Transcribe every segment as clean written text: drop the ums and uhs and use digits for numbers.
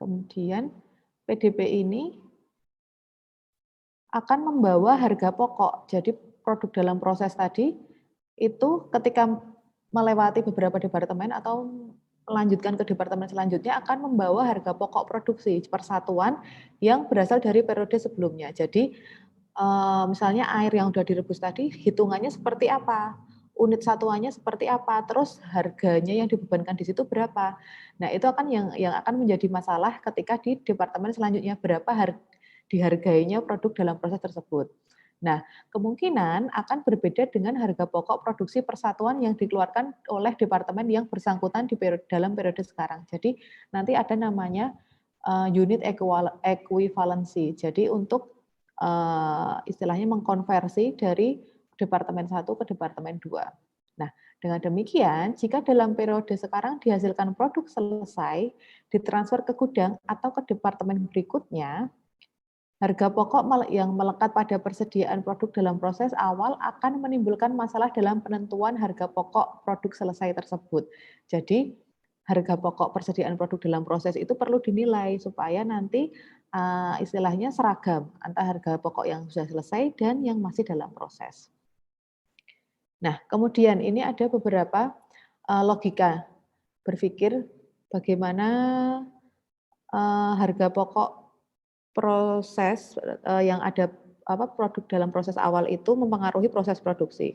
Kemudian PDP ini akan membawa harga pokok. Jadi produk dalam proses tadi itu ketika melewati beberapa departemen atau melanjutkan ke departemen selanjutnya akan membawa harga pokok produksi persatuan yang berasal dari periode sebelumnya. Jadi misalnya air yang sudah direbus tadi hitungannya seperti apa, unit satuannya seperti apa, terus harganya yang dibebankan di situ berapa. Nah, itu akan yang akan menjadi masalah ketika di departemen selanjutnya berapa dihargainya produk dalam proses tersebut. Nah, kemungkinan akan berbeda dengan harga pokok produksi persatuan yang dikeluarkan oleh departemen yang bersangkutan dalam periode sekarang. Jadi nanti ada namanya unit equivalency. Jadi untuk istilahnya mengkonversi dari departemen 1 ke departemen 2. Nah, dengan demikian, jika dalam periode sekarang dihasilkan produk selesai, ditransfer ke gudang atau ke departemen berikutnya, harga pokok yang melekat pada persediaan produk dalam proses awal akan menimbulkan masalah dalam penentuan harga pokok produk selesai tersebut. Jadi, harga pokok persediaan produk dalam proses itu perlu dinilai supaya nanti istilahnya seragam antara harga pokok yang sudah selesai dan yang masih dalam proses. Nah, kemudian ini ada beberapa logika berpikir bagaimana harga pokok proses yang ada produk dalam proses awal itu mempengaruhi proses produksi.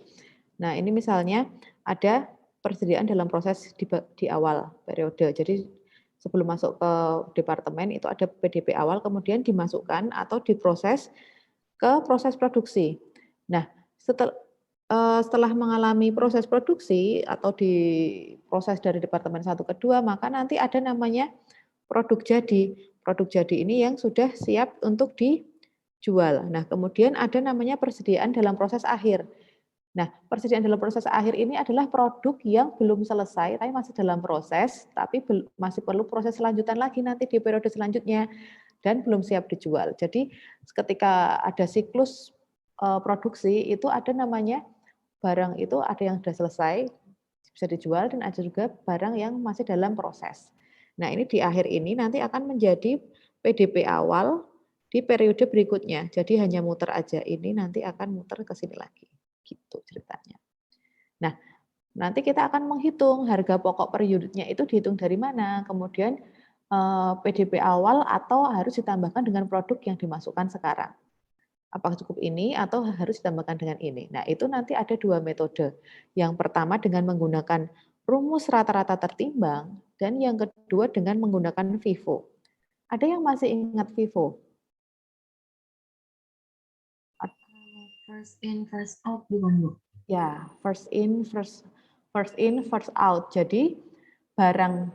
Nah, ini misalnya ada persediaan dalam proses di awal periode. Jadi sebelum masuk ke departemen itu ada PDP awal, kemudian dimasukkan atau diproses ke proses produksi. Nah, setelah mengalami proses produksi atau diproses dari departemen 1 ke 2, maka nanti ada namanya produk jadi. Produk jadi ini yang sudah siap untuk dijual. Nah, kemudian ada namanya persediaan dalam proses akhir. Nah, persediaan dalam proses akhir ini adalah produk yang belum selesai, tapi masih dalam proses, tapi masih perlu proses selanjutan lagi nanti di periode selanjutnya, dan belum siap dijual. Jadi, ketika ada siklus produksi, itu ada namanya barang itu ada yang sudah selesai, bisa dijual, dan ada juga barang yang masih dalam proses. Nah, ini di akhir ini nanti akan menjadi PDP awal di periode berikutnya. Jadi hanya muter aja, ini nanti akan muter ke sini lagi. Gitu ceritanya. Nah, nanti kita akan menghitung harga pokok per unitnya itu dihitung dari mana, kemudian PDP awal atau harus ditambahkan dengan produk yang dimasukkan sekarang. Apakah cukup ini atau harus ditambahkan dengan ini. Nah, itu nanti ada 2 metode. Yang pertama dengan menggunakan rumus rata-rata tertimbang, dan yang kedua dengan menggunakan FIFO. Ada yang masih ingat FIFO? First in, first out bukan, Bu? Ya, first in, first out. Jadi barang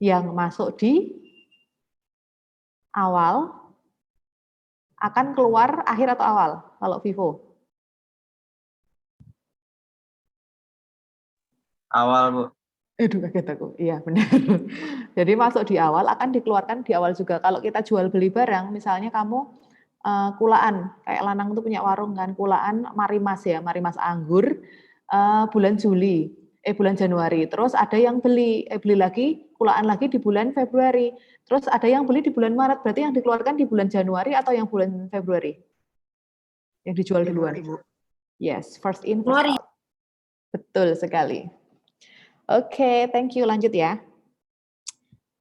yang masuk di awal akan keluar akhir atau awal kalau FIFO? Awal, Bu. Kaget aku. Iya, benar. Jadi masuk di awal akan dikeluarkan di awal juga. Kalau kita jual beli barang, misalnya kamu kulaan, kayak Lanang itu punya warung kan, kulaan Marimas ya, Marimas anggur bulan bulan Januari. Terus ada yang beli lagi, kulaan lagi di bulan Februari. Terus ada yang beli di bulan Maret, berarti yang dikeluarkan di bulan Januari atau yang bulan Februari? Yang dijual duluan. Yes, first in, first out. Betul sekali. Oke, thank you. Lanjut ya.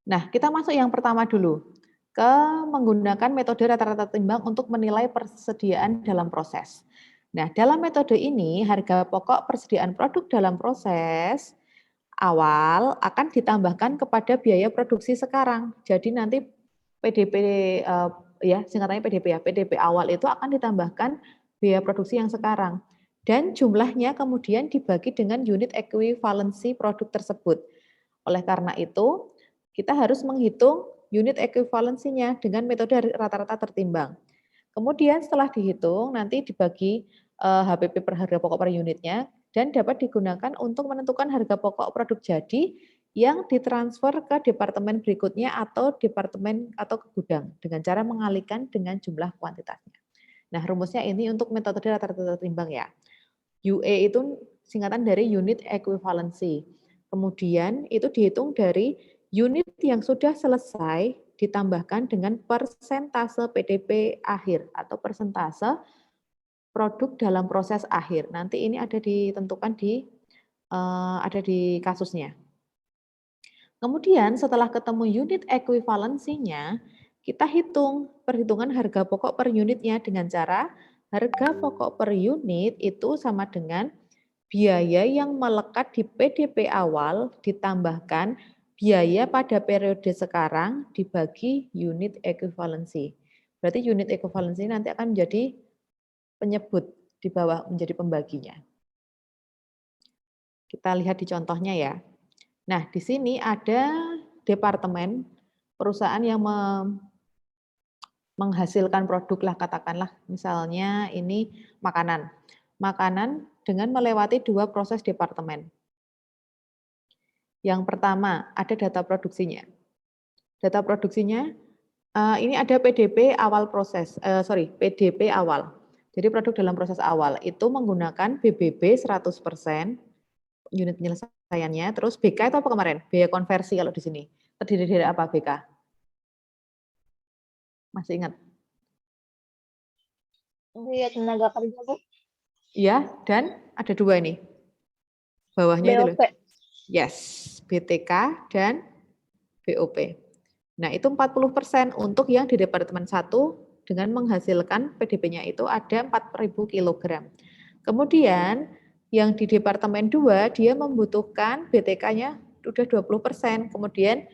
Nah, kita masuk yang pertama dulu. Ke menggunakan metode rata-rata timbang untuk menilai persediaan dalam proses. Nah, dalam metode ini, harga pokok persediaan produk dalam proses awal akan ditambahkan kepada biaya produksi sekarang. Jadi nanti PDP, singkatannya PDP ya, PDP awal itu akan ditambahkan biaya produksi yang sekarang. Dan jumlahnya kemudian dibagi dengan unit ekuivalensi produk tersebut. Oleh karena itu, kita harus menghitung unit ekuivalensinya dengan metode rata-rata tertimbang. Kemudian setelah dihitung, nanti dibagi HPP per harga pokok per unitnya, dan dapat digunakan untuk menentukan harga pokok produk jadi yang ditransfer ke departemen berikutnya atau departemen atau ke gudang dengan cara mengalihkan dengan jumlah kuantitasnya. Nah, rumusnya ini untuk metode rata-rata tertimbang ya. UA itu singkatan dari unit equivalency. Kemudian itu dihitung dari unit yang sudah selesai ditambahkan dengan persentase PDB akhir atau persentase produk dalam proses akhir. Nanti ini ada ditentukan ada di kasusnya. Kemudian setelah ketemu unit ekuivalensinya, kita hitung perhitungan harga pokok per unitnya dengan cara harga pokok per unit itu sama dengan biaya yang melekat di PDP awal ditambahkan biaya pada periode sekarang dibagi unit ekuivalensi. Berarti unit ekuivalensi nanti akan menjadi penyebut di bawah menjadi pembaginya. Kita lihat di contohnya ya. Nah, di sini ada departemen perusahaan yang menghasilkan produk lah, katakanlah misalnya ini makanan. Makanan dengan melewati 2 proses departemen. Yang pertama, ada data produksinya. Data produksinya, ini ada PDP awal proses, PDP awal. Jadi produk dalam proses awal itu menggunakan BBB 100%, unit penyelesaiannya, terus BK itu apa kemarin? Biaya konversi kalau di sini. Terdiri dari apa BK? Masih ingat? Biaya tenaga kerja, Bu. Iya, dan ada 2 ini. Bawahnya itu loh. BOP. Yes, BTK dan BOP. Nah, itu 40% untuk yang di Departemen 1 dengan menghasilkan PDB-nya itu ada 4.000 kg. Kemudian yang di Departemen 2 dia membutuhkan BTK-nya udah 20%, kemudian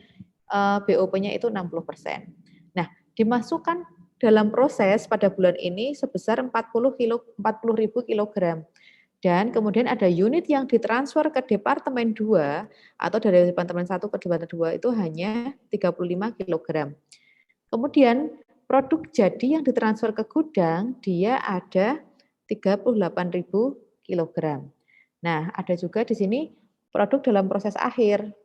BOP-nya itu 60%. Nah, dimasukkan dalam proses pada bulan ini sebesar 40.000 kg. Dan kemudian ada unit yang ditransfer ke Departemen 2 atau dari Departemen 1 ke Departemen 2 itu hanya 35 kg. Kemudian produk jadi yang ditransfer ke gudang dia ada 38.000 kg. Nah, ada juga di sini produk dalam proses akhir.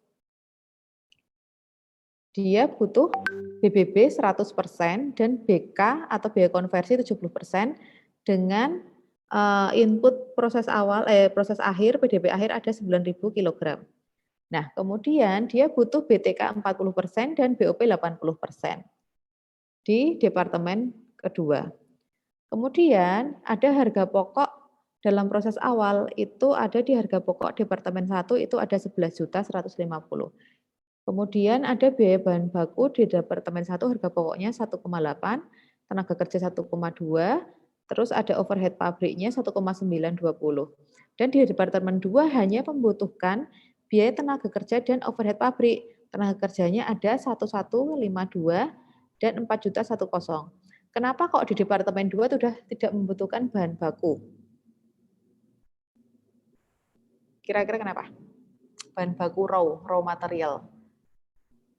Dia butuh BBB 100% dan BK atau biaya konversi 70% dengan input proses akhir PDB akhir ada 9.000 kg. Nah, kemudian dia butuh BTK 40% dan BOP 80% di departemen kedua. Kemudian ada harga pokok dalam proses awal itu ada di harga pokok departemen 1 itu ada 11.150. Kemudian ada biaya bahan baku di Departemen 1 harga pokoknya 1,8, tenaga kerja 1,2, terus ada overhead pabriknya 1,920. Dan di Departemen 2 hanya membutuhkan biaya tenaga kerja dan overhead pabrik. Tenaga kerjanya ada 1.152 dan 4.110. Kenapa kok di Departemen 2 sudah tidak membutuhkan bahan baku? Kira-kira kenapa? Bahan baku raw material.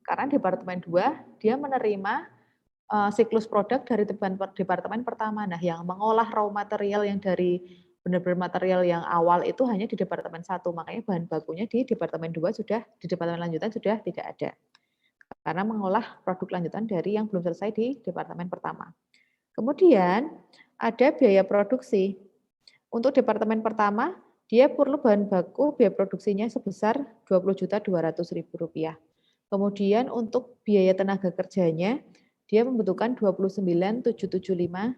Karena Departemen 2 dia menerima siklus produk dari departemen pertama. Nah, yang mengolah raw material yang dari benar-benar material yang awal itu hanya di Departemen 1. Makanya bahan bakunya di Departemen 2 sudah, di Departemen lanjutan sudah tidak ada. Karena mengolah produk lanjutan dari yang belum selesai di Departemen pertama. Kemudian ada biaya produksi. Untuk Departemen pertama, dia perlu bahan baku biaya produksinya sebesar Rp20.200.000. Kemudian untuk biaya tenaga kerjanya, dia membutuhkan 29.775.000.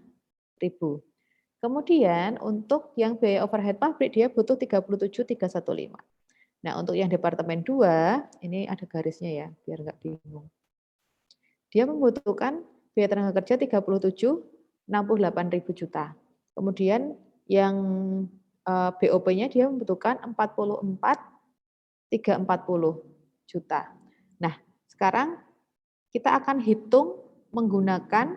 Kemudian untuk yang biaya overhead pabrik dia butuh 37.315. Nah, untuk yang departemen 2, ini ada garisnya ya, biar nggak bingung. Dia membutuhkan biaya tenaga kerja 67.068.000 juta. Kemudian yang BOP-nya dia membutuhkan 44.340 juta. Nah, sekarang kita akan hitung menggunakan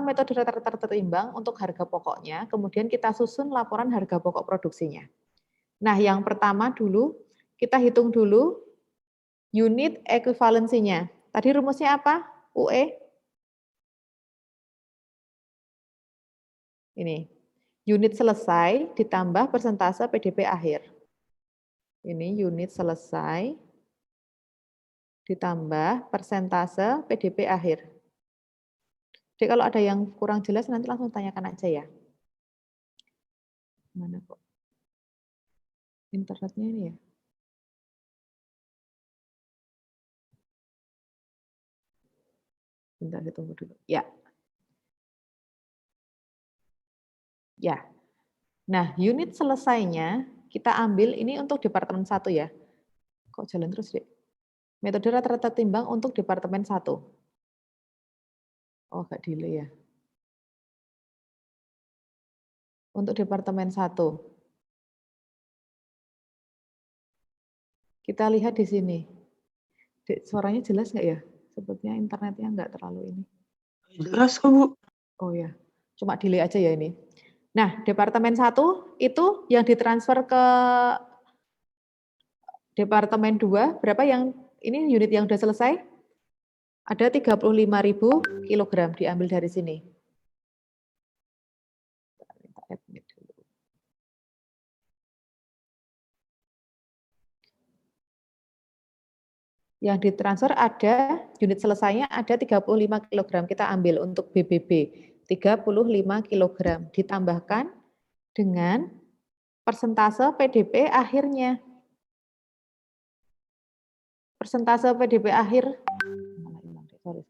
metode rata-rata tertimbang untuk harga pokoknya, kemudian kita susun laporan harga pokok produksinya. Nah, yang pertama dulu, kita hitung dulu unit ekuivalensinya. Tadi rumusnya apa? UE? Ini, unit selesai ditambah persentase PDB akhir. Ini unit selesai ditambah persentase PDB akhir. Jadi kalau ada yang kurang jelas nanti langsung tanyakan aja ya. Mana kok? Internetnya ini ya. Bentar, ditunggu dulu. Ya. Ya. Nah, unit selesainya kita ambil ini untuk departemen 1 ya. Kok jalan terus, Dek? Metode rata-rata timbang untuk departemen 1. Oh, agak delay ya. Untuk departemen 1. Kita lihat di sini. Dek, suaranya jelas nggak ya? Sepertinya internetnya nggak terlalu ini. Jelas kok, Bu. Oh ya, cuma delay aja ya ini. Nah, departemen 1 itu yang ditransfer ke departemen 2, berapa yang ini unit yang sudah selesai? Ada 35.000 kilogram diambil dari sini. Kita admit dulu. Yang ditransfer ada, unit selesainya ada 35 kg. Kita ambil untuk BBB. 35 kg. Ditambahkan dengan persentase PDB akhirnya. Persentase PDB akhir. Sorry.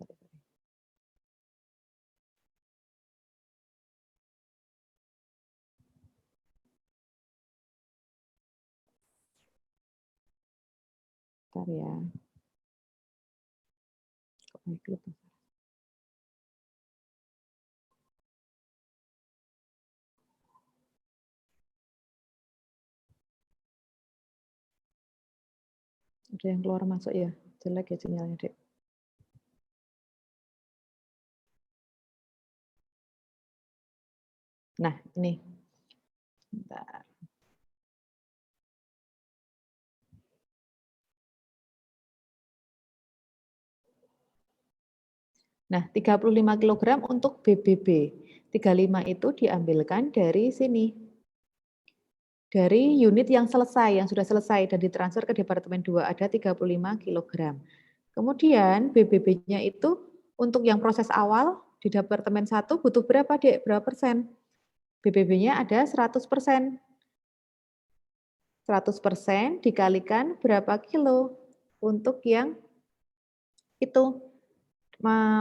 Bentar ya. Ada yang keluar masuk ya, jelek ya sinyalnya, Dek. Nah, ini. Bentar. Nah, 35 kg untuk BBB. 35 itu diambilkan dari sini. Dari unit yang selesai, yang sudah selesai dan ditransfer ke departemen 2 ada 35 kg. Kemudian BBB-nya itu untuk yang proses awal di departemen 1 butuh berapa, Dek? Berapa persen? BBB-nya ada 100%. 100% dikalikan berapa kilo untuk yang itu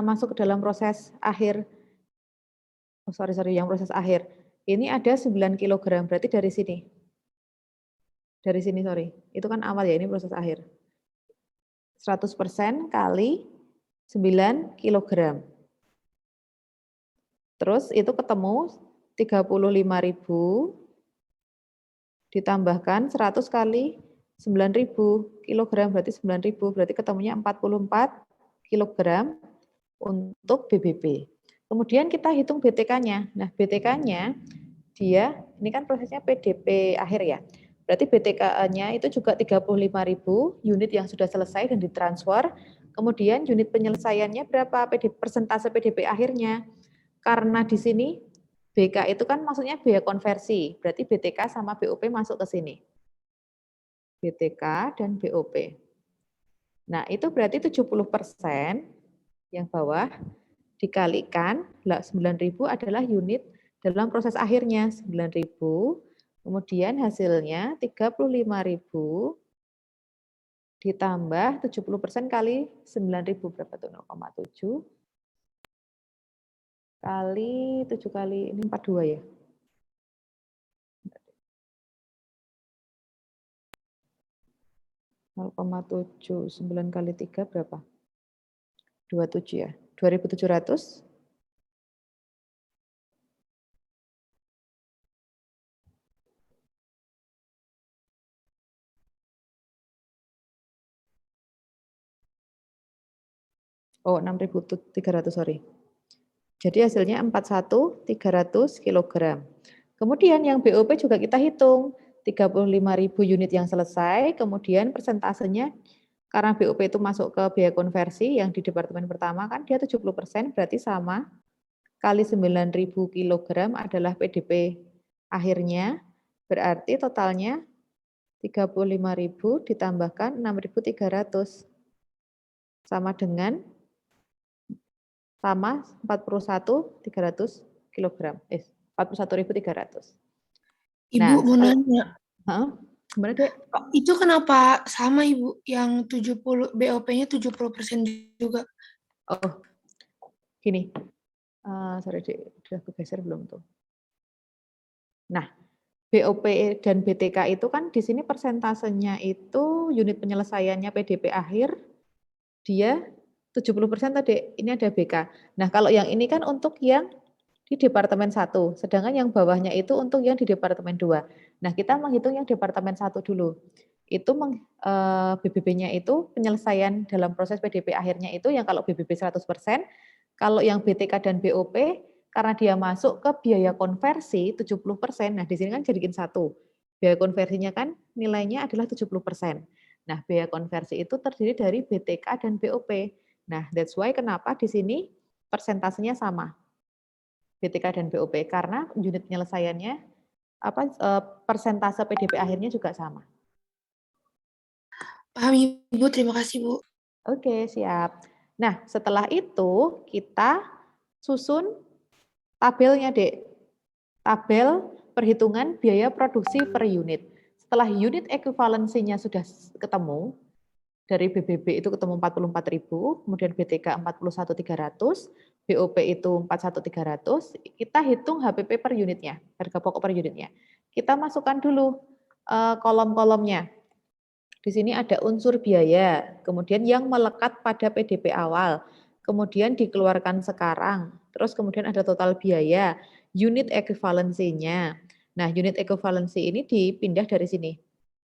masuk ke dalam proses akhir. Oh, sorry, yang proses akhir. Ini ada 9 kg, berarti dari sini. Dari sini, sorry. Itu kan awal ya, ini proses akhir. 100% kali 9 kg. Terus itu ketemu 35.000 ditambahkan 100 kali 9.000 kg, berarti 9.000, berarti ketemunya 44 kg untuk BBB. Kemudian kita hitung BTK-nya. Nah, BTK-nya dia, ini kan prosesnya PDP akhir ya. Berarti BTK-nya itu juga 35.000 unit yang sudah selesai dan ditransfer. Kemudian unit penyelesaiannya berapa? Persentase PDP akhirnya. Karena di sini BK itu kan maksudnya biaya konversi. Berarti BTK sama BOP masuk ke sini. BTK dan BOP. Nah, itu berarti 70% yang bawah dikalikan 9.000 adalah unit dalam proses akhirnya 9.000, kemudian hasilnya 35.000 ditambah 70% kali 9.000 berapa tuh? 0,7 kali 7 kali ini 42 ya. 0,7 9 kali 3 berapa? 27 ya. 2.700. Oh, 6.300, sorry. Jadi hasilnya 41.300 kg. Kemudian yang BOP juga kita hitung. 35.000 unit yang selesai, kemudian persentasenya karena BOP itu masuk ke biaya konversi yang di departemen pertama kan dia 70%, berarti sama kali 9.000 kg adalah PDP akhirnya, berarti totalnya 35.000 ditambahkan 6.300 sama dengan 41.300 kg. 41.300. Ibu Nah, mau nanya. Gimana, Dek? Itu kenapa sama Ibu yang 70 BOP-nya 70% juga? Oh, Gini, sorry udah kegeser belum tuh? Nah, BOP dan BTK itu kan di sini persentasenya itu unit penyelesaiannya PDP akhir, dia 70% tadi, ini ada BK. Nah, kalau yang ini kan untuk yang di Departemen 1, sedangkan yang bawahnya itu untuk yang di Departemen 2. Nah, kita menghitung yang Departemen 1 dulu. Itu BBB-nya itu penyelesaian dalam proses PDP akhirnya itu yang kalau BBB 100%, kalau yang BTK dan BOP karena dia masuk ke biaya konversi 70%, nah di sini kan jadiin satu. Biaya konversinya kan nilainya adalah 70%. Nah, biaya konversi itu terdiri dari BTK dan BOP. Nah, that's why kenapa di sini persentasenya sama. BTK dan BOP karena unit penyelesaiannya persentase PDP akhirnya juga sama. Paham Ibu, terima kasih Bu. Oke, siap. Nah, setelah itu kita susun tabelnya, Dek. Tabel perhitungan biaya produksi per unit. Setelah unit ekuivalensinya sudah ketemu, dari BBB itu ketemu 44.000, kemudian BTK 41.300, BOP itu 41.300, kita hitung HPP per unitnya, harga pokok per unitnya. Kita masukkan dulu kolom-kolomnya. Di sini ada unsur biaya, kemudian yang melekat pada PDP awal, kemudian dikeluarkan sekarang, terus kemudian ada total biaya, unit ekuivalensinya. Nah, unit ekuivalensi ini dipindah dari sini,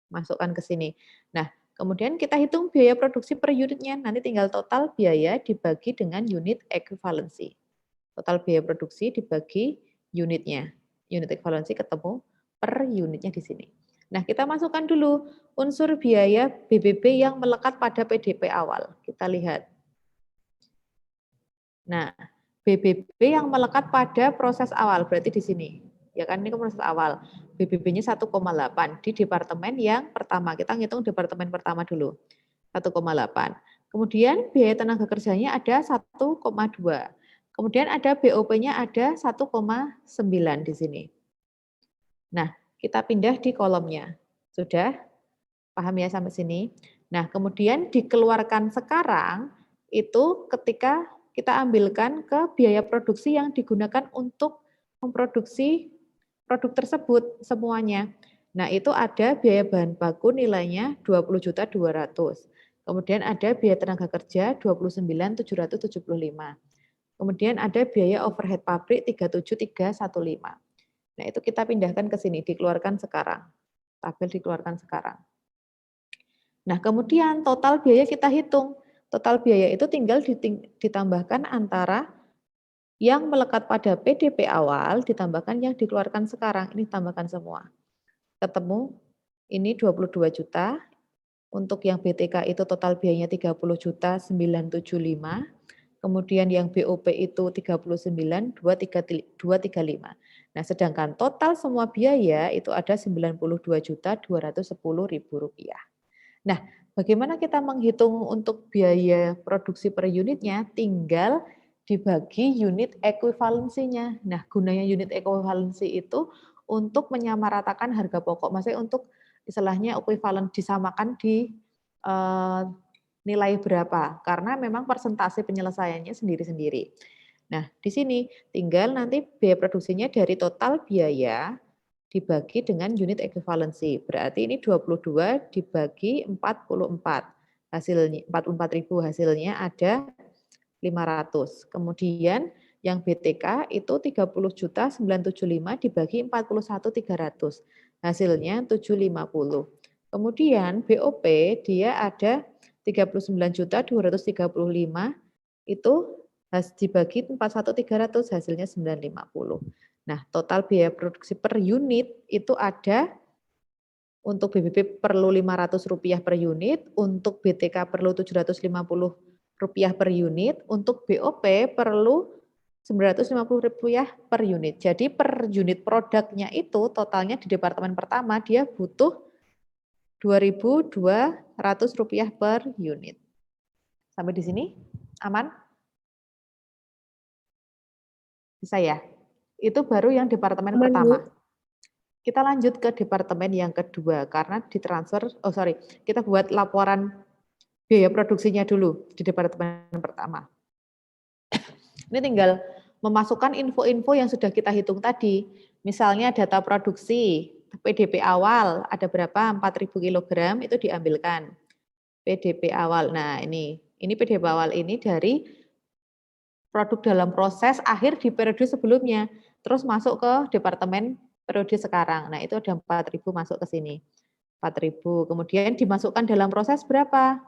masukkan ke sini. Nah, kemudian kita hitung biaya produksi per unitnya, nanti tinggal total biaya dibagi dengan unit ekuivalensi. Total biaya produksi dibagi unitnya. Unit ekuivalensi ketemu per unitnya di sini. Nah, kita masukkan dulu unsur biaya BBB yang melekat pada PDP awal. Kita lihat. Nah, BBB yang melekat pada proses awal, berarti di sini. Ya kan, ini proses awal. BBB-nya 1,8 di departemen yang pertama. Kita ngitung departemen pertama dulu. 1,8. Kemudian biaya tenaga kerjanya ada 1,2. Kemudian ada BOP-nya ada 1,9 di sini. Nah, kita pindah di kolomnya. Sudah? Paham ya sampai sini? Nah, kemudian dikeluarkan sekarang itu ketika kita ambilkan ke biaya produksi yang digunakan untuk memproduksi produk tersebut semuanya. Nah, itu ada biaya bahan baku nilainya 20.200.000. Kemudian ada biaya tenaga kerja 29.775. Kemudian ada biaya overhead pabrik 37.315. Nah, itu kita pindahkan ke sini, dikeluarkan sekarang. Tabel dikeluarkan sekarang. Nah, kemudian total biaya kita hitung. Total biaya itu tinggal ditambahkan antara yang melekat pada PDP awal ditambahkan yang dikeluarkan sekarang. Ini tambahkan semua. Ketemu ini 22 juta. Untuk yang BTK itu total biayanya 30.975. Kemudian yang BOP itu 39.235. Nah, sedangkan total semua biaya itu ada 92.210.000 rupiah. Nah, bagaimana kita menghitung untuk biaya produksi per unitnya? Tinggal dibagi unit ekuivalensinya. Nah, gunanya unit ekuivalensi itu untuk menyamaratakan harga pokok. Maksudnya untuk istilahnya ekuivalen disamakan di nilai berapa. Karena memang persentase penyelesaiannya sendiri-sendiri. Nah, di sini tinggal nanti biaya produksinya dari total biaya dibagi dengan unit ekuivalensi. Berarti ini 22 dibagi 44. Hasilnya 44.000 hasilnya ada 500. Kemudian yang BTK itu 30.975 dibagi 41.300. Hasilnya 750. Kemudian BOP dia ada 39.235 itu dibagi 41.300 hasilnya 950. Nah, total biaya produksi per unit itu ada untuk BBB perlu Rp500 per unit, untuk BTK perlu Rp750 per unit, untuk BOP perlu Rp950 per unit. Jadi per unit produknya itu totalnya di departemen pertama dia butuh Rp2.200 per unit. Sampai di sini aman? Bisa ya? Itu baru yang departemen Aman, pertama. Bu. Kita lanjut ke departemen yang kedua karena ditransfer, kita buat laporan biaya produksinya dulu di departemen pertama. Ini tinggal memasukkan info-info yang sudah kita hitung tadi. Misalnya data produksi, PDP awal ada berapa? 4.000 kg itu diambilkan. PDP awal. Nah, ini PDP awal ini dari produk dalam proses akhir di periode sebelumnya. Terus masuk ke departemen periode sekarang. Nah, itu ada 4.000 masuk ke sini. 4.000. Kemudian dimasukkan dalam proses berapa?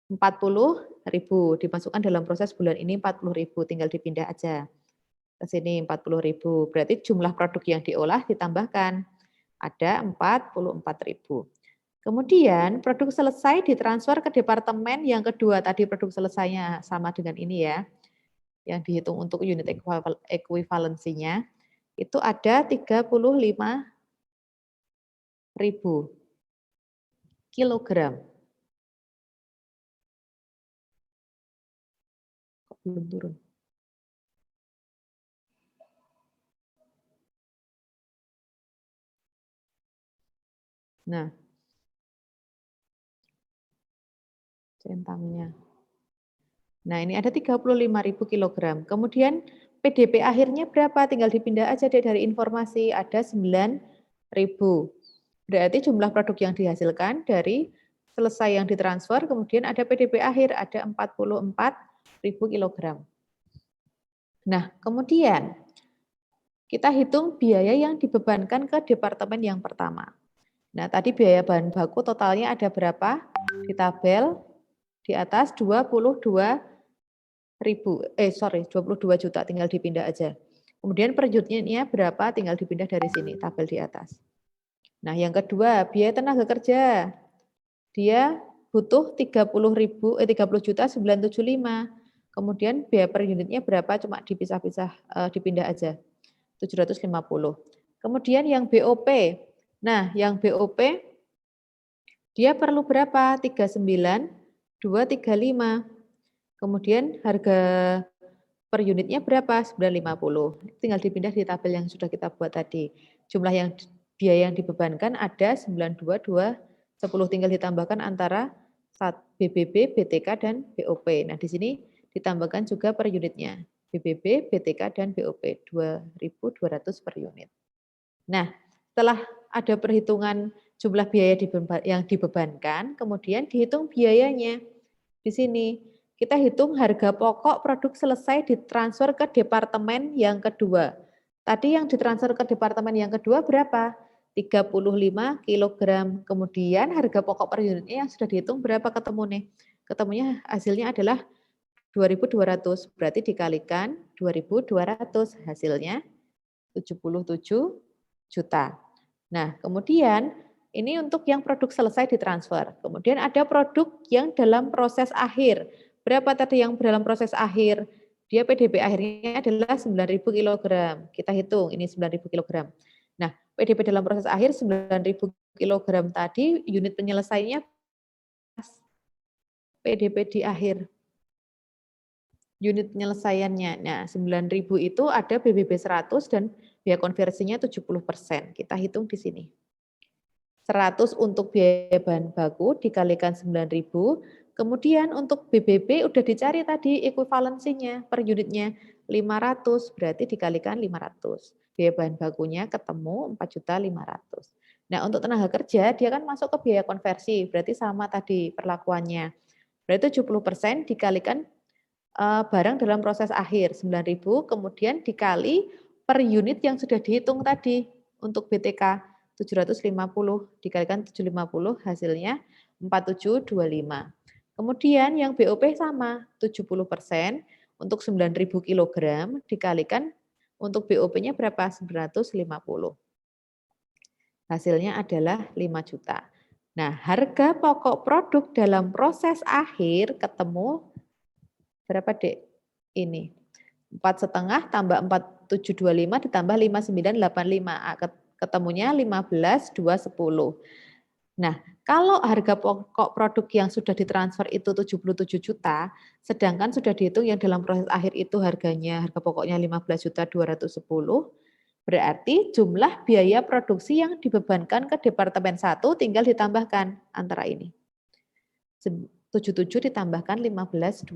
40.000. Dimasukkan dalam proses bulan ini 40.000. Tinggal dipindah aja ke sini 40.000. Berarti jumlah produk yang diolah ditambahkan. Ada 44.000. Kemudian produk selesai ditransfer ke departemen yang kedua. Tadi produk selesainya sama dengan ini ya. Yang dihitung untuk unit ekuivalensinya. Itu ada 35.000 kilogram. Kok belum turun? Nah, centangnya. Nah, ini ada 35.000 kilogram. Kemudian PDP akhirnya berapa? Tinggal dipindah aja deh dari informasi, ada 9.000. Berarti jumlah produk yang dihasilkan dari selesai yang ditransfer, kemudian ada PDP akhir, ada 44.000 kilogram. Nah, kemudian kita hitung biaya yang dibebankan ke departemen yang pertama. Nah, tadi biaya bahan baku totalnya ada berapa? Di tabel di atas 22 juta, tinggal dipindah aja. Kemudian per unitnya berapa? Tinggal dipindah dari sini, tabel di atas. Nah, yang kedua, biaya tenaga kerja. Dia butuh 30.975. Kemudian biaya per unitnya berapa? Cuma dipisah-pisah, dipindah aja. 750. Kemudian yang BOP. Nah, yang BOP dia perlu berapa? 39.235. Kemudian harga per unitnya berapa? 950. Tinggal dipindah di tabel yang sudah kita buat tadi. Jumlah yang biaya yang dibebankan ada 92.210. Tinggal ditambahkan antara BBB, BTK, dan BOP. Nah, di sini ditambahkan juga per unitnya. BBB, BTK, dan BOP 2.200 per unit. Nah, setelah ada perhitungan jumlah biaya yang dibebankan, kemudian dihitung biayanya. Di sini kita hitung harga pokok produk selesai ditransfer ke departemen yang kedua. Tadi yang ditransfer ke departemen yang kedua berapa? 35 kg. Kemudian harga pokok per unitnya yang sudah dihitung berapa ketemu nih? Ketemunya hasilnya adalah 2.200. Berarti dikalikan 2.200, hasilnya 77 juta. Nah, kemudian ini untuk yang produk selesai ditransfer. Kemudian ada produk yang dalam proses akhir. Berapa tadi yang dalam proses akhir? Dia PDB akhirnya adalah 9.000 kg. Kita hitung ini 9.000 kg. Nah, PDB dalam proses akhir 9.000 kg tadi, unit penyelesaiannya PDB di akhir. Unit penyelesaiannya. Nah, 9.000 itu ada BBB 100 dan biaya konversinya 70%. Kita hitung di sini. 100 untuk biaya bahan baku dikalikan 9.000. Kemudian untuk BBB udah dicari tadi ekuivalensinya per unitnya 500, berarti dikalikan 500. Biaya bahan bakunya ketemu 4.500.000. Nah, untuk tenaga kerja dia kan masuk ke biaya konversi, berarti sama tadi perlakuannya. Berarti 70% dikalikan barang dalam proses akhir 9.000, kemudian dikali per unit yang sudah dihitung tadi untuk BTK 750 dikalikan 750 hasilnya 4725. Kemudian yang BOP sama 70% untuk 9.000 kg dikalikan untuk BOP-nya berapa? 950. Hasilnya adalah 5 juta. Nah, harga pokok produk dalam proses akhir ketemu berapa, Dek? Ini. 4,5 tambah 4.725 ditambah 5.985. Ketemunya 15.210. Nah, kalau harga pokok produk yang sudah ditransfer itu 77 juta, sedangkan sudah dihitung yang dalam proses akhir itu harga pokoknya 15.210, berarti jumlah biaya produksi yang dibebankan ke departemen 1 tinggal ditambahkan antara ini. 77 ditambahkan 15.210.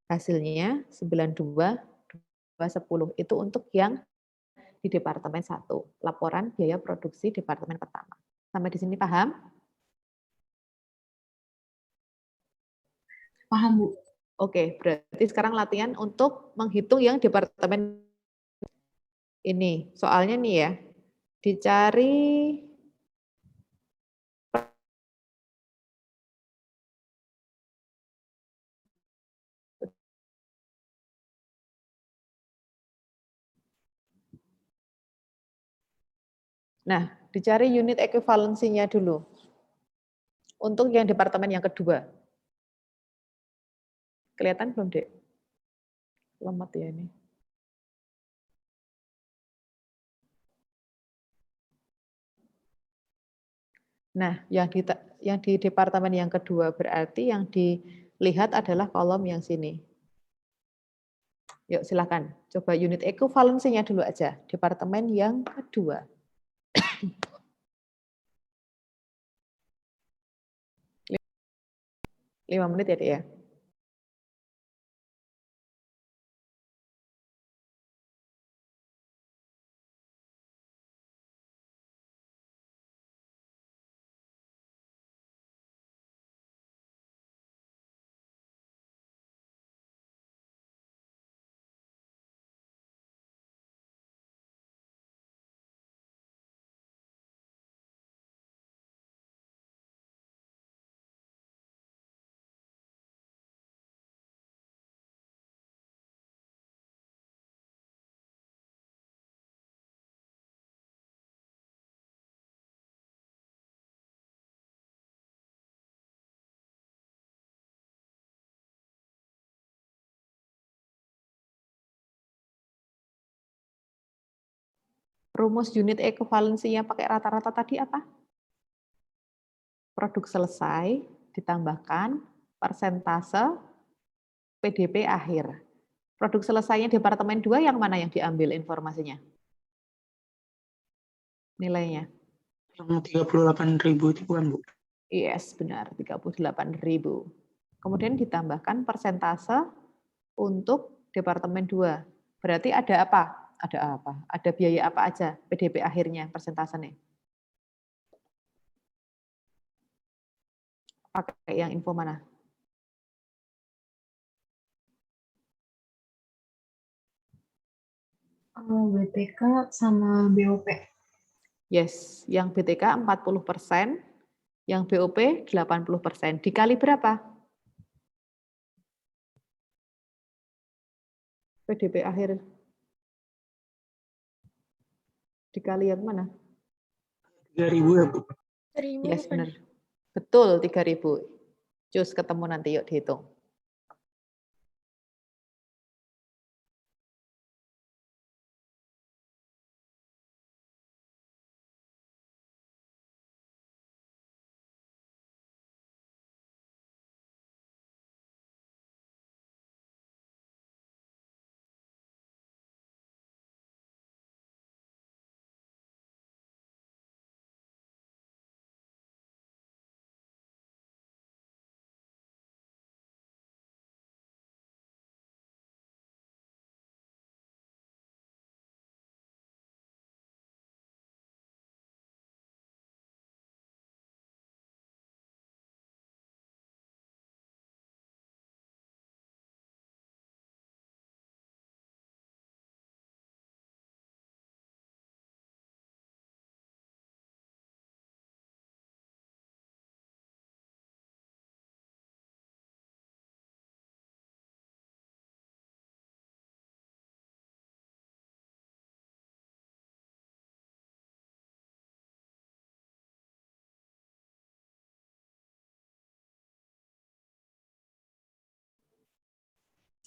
Hasilnya 92.210 itu untuk yang di Departemen 1, laporan biaya produksi Departemen pertama. Sampai di sini paham? Paham, Bu. Oke, berarti sekarang latihan untuk menghitung yang Departemen ini. Soalnya nih ya, dicari Nah, dicari unit ekuivalensinya dulu. Untuk yang departemen yang kedua. Kelihatan belum, Dek? Lemot ya ini. Nah, yang di departemen yang kedua berarti yang dilihat adalah kolom yang sini. Yuk silakan, coba unit ekuivalensinya dulu aja. Departemen yang kedua. 5 menit ya, Dek ya. Rumus unit ekuivalensinya pakai rata-rata tadi apa? Produk selesai ditambahkan persentase PDP akhir. Produk selesainya departemen 2 yang mana yang diambil informasinya? Nilainya? Yang 38.000 itu bukan, Bu? Yes, benar, 38.000. Kemudian ditambahkan persentase untuk departemen 2. Berarti ada apa? Ada apa? Ada biaya apa aja PDP akhirnya persentasenya? Pakai yang info mana? BTK sama BOP. Yes, yang BTK 40%, yang BOP 80%. Dikali berapa? PDP akhir. Dikali yang mana? 3.000 ya, Bu? 1.000 Yes, bukan? benar. Betul, 3.000. Cus ketemu nanti, yuk dihitung.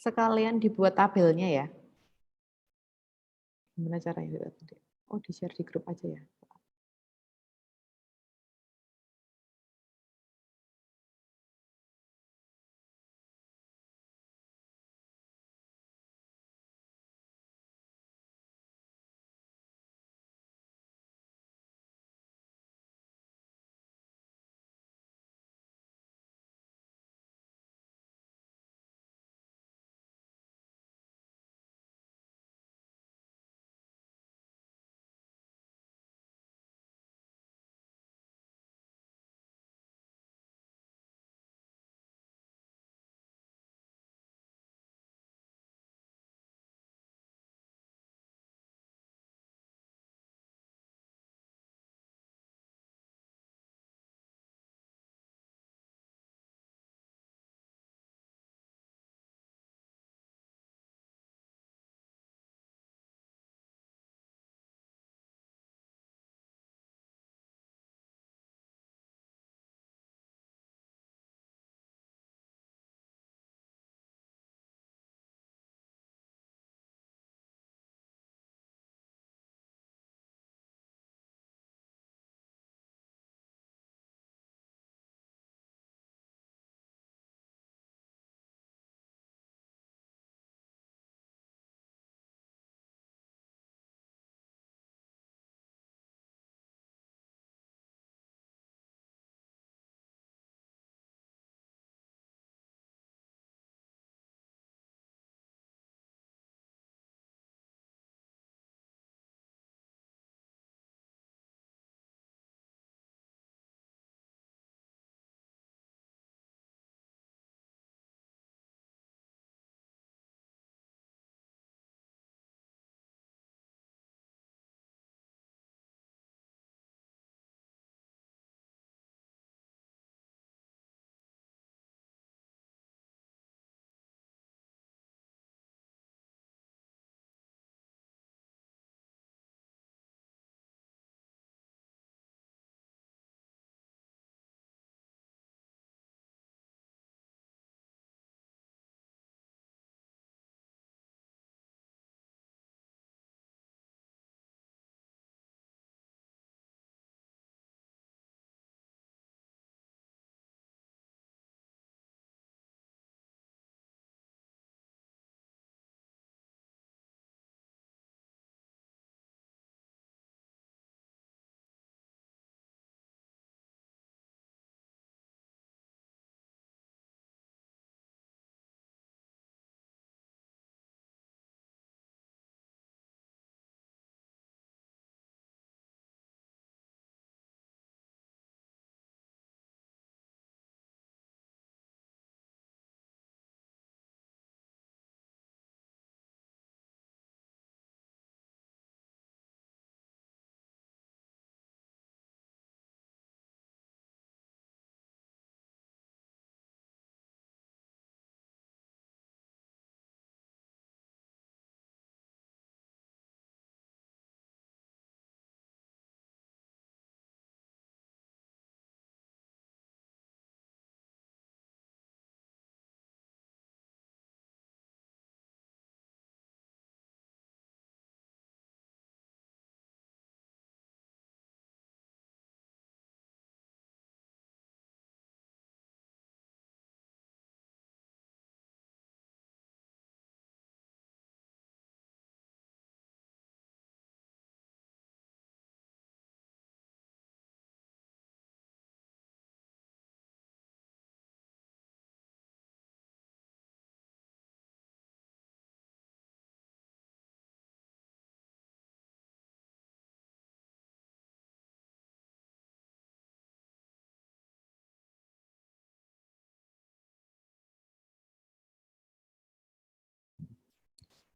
Sekalian dibuat tabelnya ya. Gimana caranya? Oh, di-share di grup aja ya.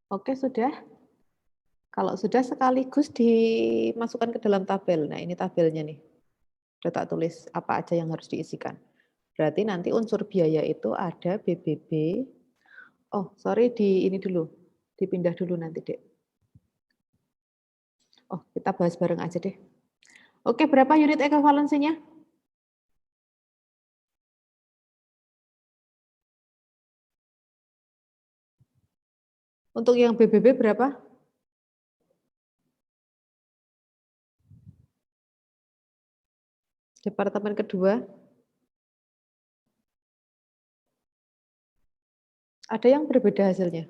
Oke, sudah. Kalau sudah sekaligus dimasukkan ke dalam tabel. Nah, ini tabelnya nih. Udah tak tulis apa aja yang harus diisikan. Berarti nanti unsur biaya itu ada BBB. Oh, sorry ini dulu. Dipindah dulu nanti, Dek. Oh, kita bahas bareng aja deh. Oke, berapa unit ekuivalensinya? Untuk yang BBB berapa? Departemen kedua. Ada yang berbeda hasilnya?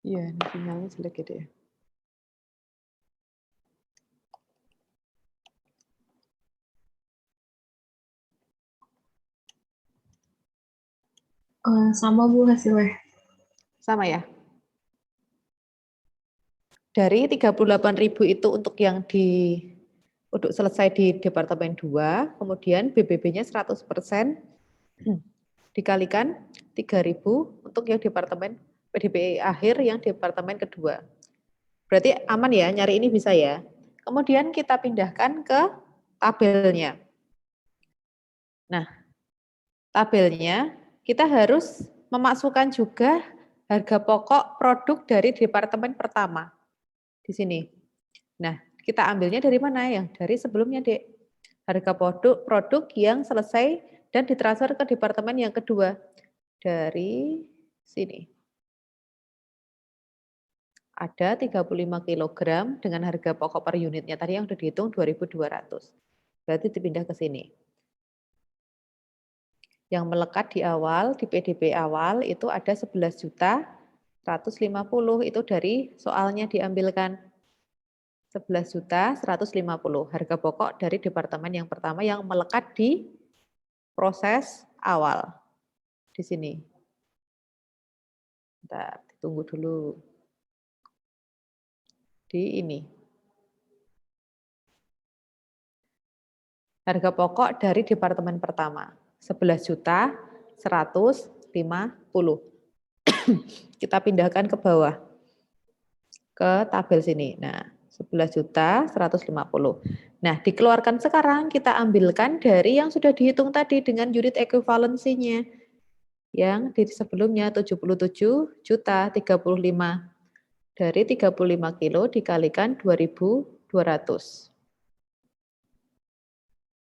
Iya, ini sinyalnya jelek gitu ya. Sama Bu hasilnya. Sama ya? Dari 38.000 itu untuk yang untuk selesai di Departemen 2, kemudian BBB-nya 100% dikalikan 3.000 untuk yang Departemen PDB akhir yang Departemen kedua. Berarti aman ya, nyari ini bisa ya. Kemudian kita pindahkan ke tabelnya. Nah, tabelnya kita harus memasukkan juga harga pokok produk dari Departemen pertama. Di sini. Nah, kita ambilnya dari mana? Yang dari sebelumnya, Dek. Harga produk yang selesai dan ditransfer ke departemen yang kedua. Dari sini. Ada 35 kg dengan harga pokok per unitnya. Tadi yang sudah dihitung 2.200. Berarti dipindah ke sini. Yang melekat di awal, di PDB awal itu ada 11.150.000. Itu dari soalnya diambilkan. 11.150.000 harga pokok dari departemen yang pertama yang melekat di proses awal. Di sini. Bentar, ditunggu dulu. Di ini. Harga pokok dari departemen pertama. 11.150.000. Kita pindahkan ke bawah. Ke tabel sini. Nah, 11.150.000. Nah, dikeluarkan sekarang kita ambilkan dari yang sudah dihitung tadi dengan unit ekuivalensinya. Yang di sebelumnya 77.035. Dari 35 kilo dikalikan 2.200.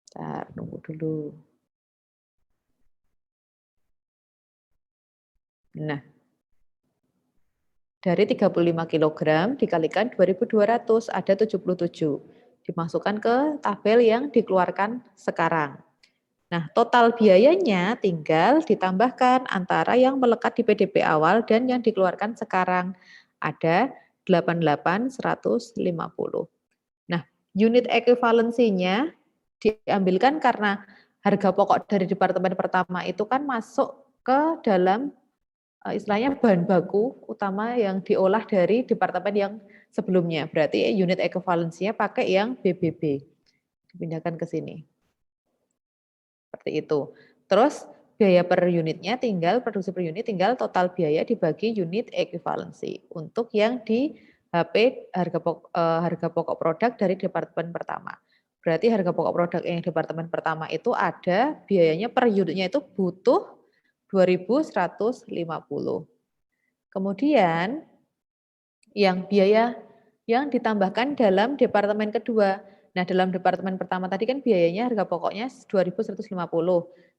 Bentar, nunggu dulu. Nah, dari 35 kg dikalikan 2.200, ada 77. Dimasukkan ke tabel yang dikeluarkan sekarang. Nah, total biayanya tinggal ditambahkan antara yang melekat di PDB awal dan yang dikeluarkan sekarang. Ada 88.150. Nah, unit ekuivalensinya diambilkan karena harga pokok dari departemen pertama itu kan masuk ke dalam istilahnya bahan baku utama yang diolah dari departemen yang sebelumnya. Berarti unit ekuivalensinya pakai yang BBB. Dipindahkan ke sini. Seperti itu. Terus biaya per unitnya tinggal, produksi per unit tinggal total biaya dibagi unit ekuivalensi. Untuk yang di HP harga pokok produk dari departemen pertama. Berarti harga pokok produk yang departemen pertama itu ada biayanya per unitnya itu butuh 2.150. Kemudian yang biaya yang ditambahkan dalam departemen kedua. Nah, dalam departemen pertama tadi kan biayanya harga pokoknya 2.150.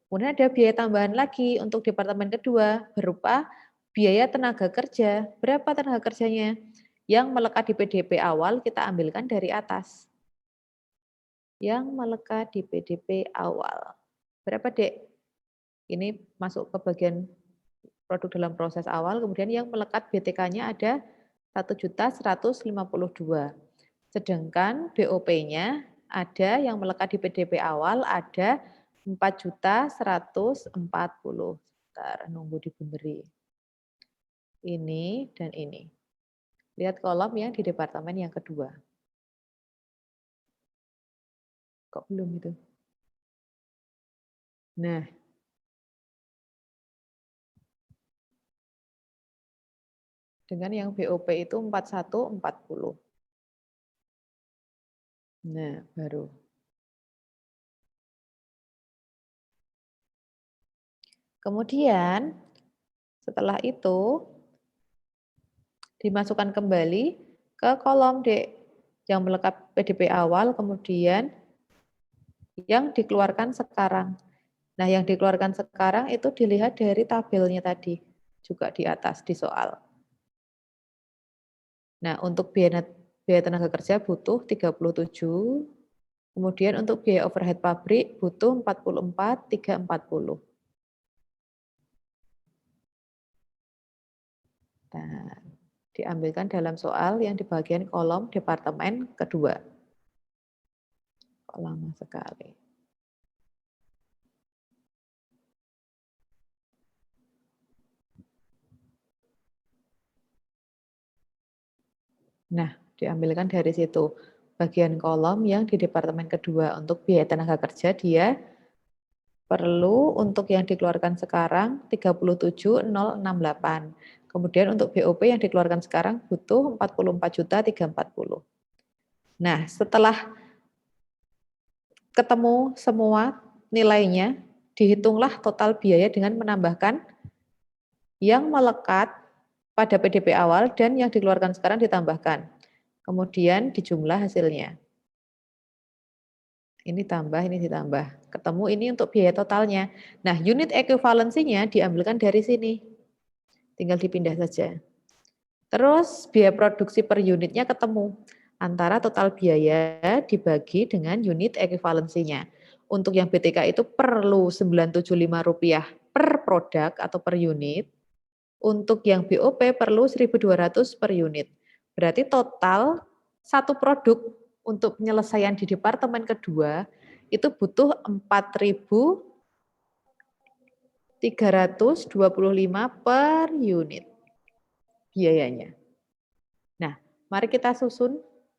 Kemudian ada biaya tambahan lagi untuk departemen kedua berupa biaya tenaga kerja. Berapa tenaga kerjanya? Yang melekat di PDP awal kita ambilkan dari atas. Yang melekat di PDP awal. Berapa, Dek? Ini masuk ke bagian produk dalam proses awal, kemudian yang melekat BTK-nya ada 1.152. Sedangkan BOP-nya ada yang melekat di PDP awal ada 4.140. Bentar, nunggu diberi. ini, dan ini. Lihat kolom yang di departemen yang kedua. Kok belum itu? Nah, dengan yang BOP itu 4140. Nah, baru. Kemudian, setelah itu, dimasukkan kembali ke kolom D yang melekat PDP awal, kemudian yang dikeluarkan sekarang. Nah, yang dikeluarkan sekarang itu dilihat dari tabelnya tadi, juga di atas di soal. Nah, untuk biaya tenaga kerja butuh 37, kemudian untuk biaya overhead pabrik butuh 44.340. Nah, diambilkan dalam soal yang di bagian kolom departemen kedua. Kok lama sekali. Nah, diambilkan dari situ. Bagian kolom yang di departemen kedua untuk biaya tenaga kerja dia perlu untuk yang dikeluarkan sekarang 37.068. Kemudian untuk BOP yang dikeluarkan sekarang butuh 44.340. Nah, setelah ketemu semua nilainya, dihitunglah total biaya dengan menambahkan yang melekat pada PDP awal dan yang dikeluarkan sekarang ditambahkan. Kemudian dijumlah hasilnya. Ini tambah, ini ditambah. Ketemu ini untuk biaya totalnya. Nah, unit ekuivalensinya diambilkan dari sini. Tinggal dipindah saja. Terus biaya produksi per unitnya ketemu. Antara total biaya dibagi dengan unit ekuivalensinya. Untuk yang BTK itu perlu Rp975 per produk atau per unit. Untuk yang BOP perlu 1.200 per unit. Berarti total satu produk untuk penyelesaian di departemen kedua itu butuh 4.325 per unit biayanya. Nah, mari kita susun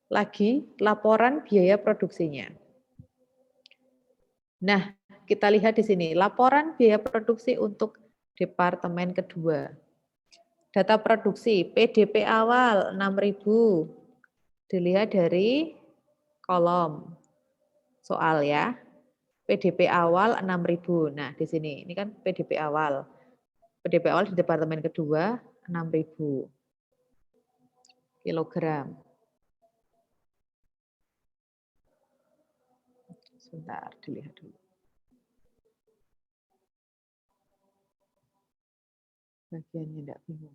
lagi laporan biaya produksinya. Nah, kita lihat di sini laporan biaya produksi untuk departemen kedua. Data produksi PDP awal 6.000. Dilihat dari kolom soal ya. PDP awal 6.000. Nah, di sini ini kan PDP awal. PDP awal di departemen kedua 6.000 kilogram. Sebentar, dilihat dulu. Bagiannya enggak bingung.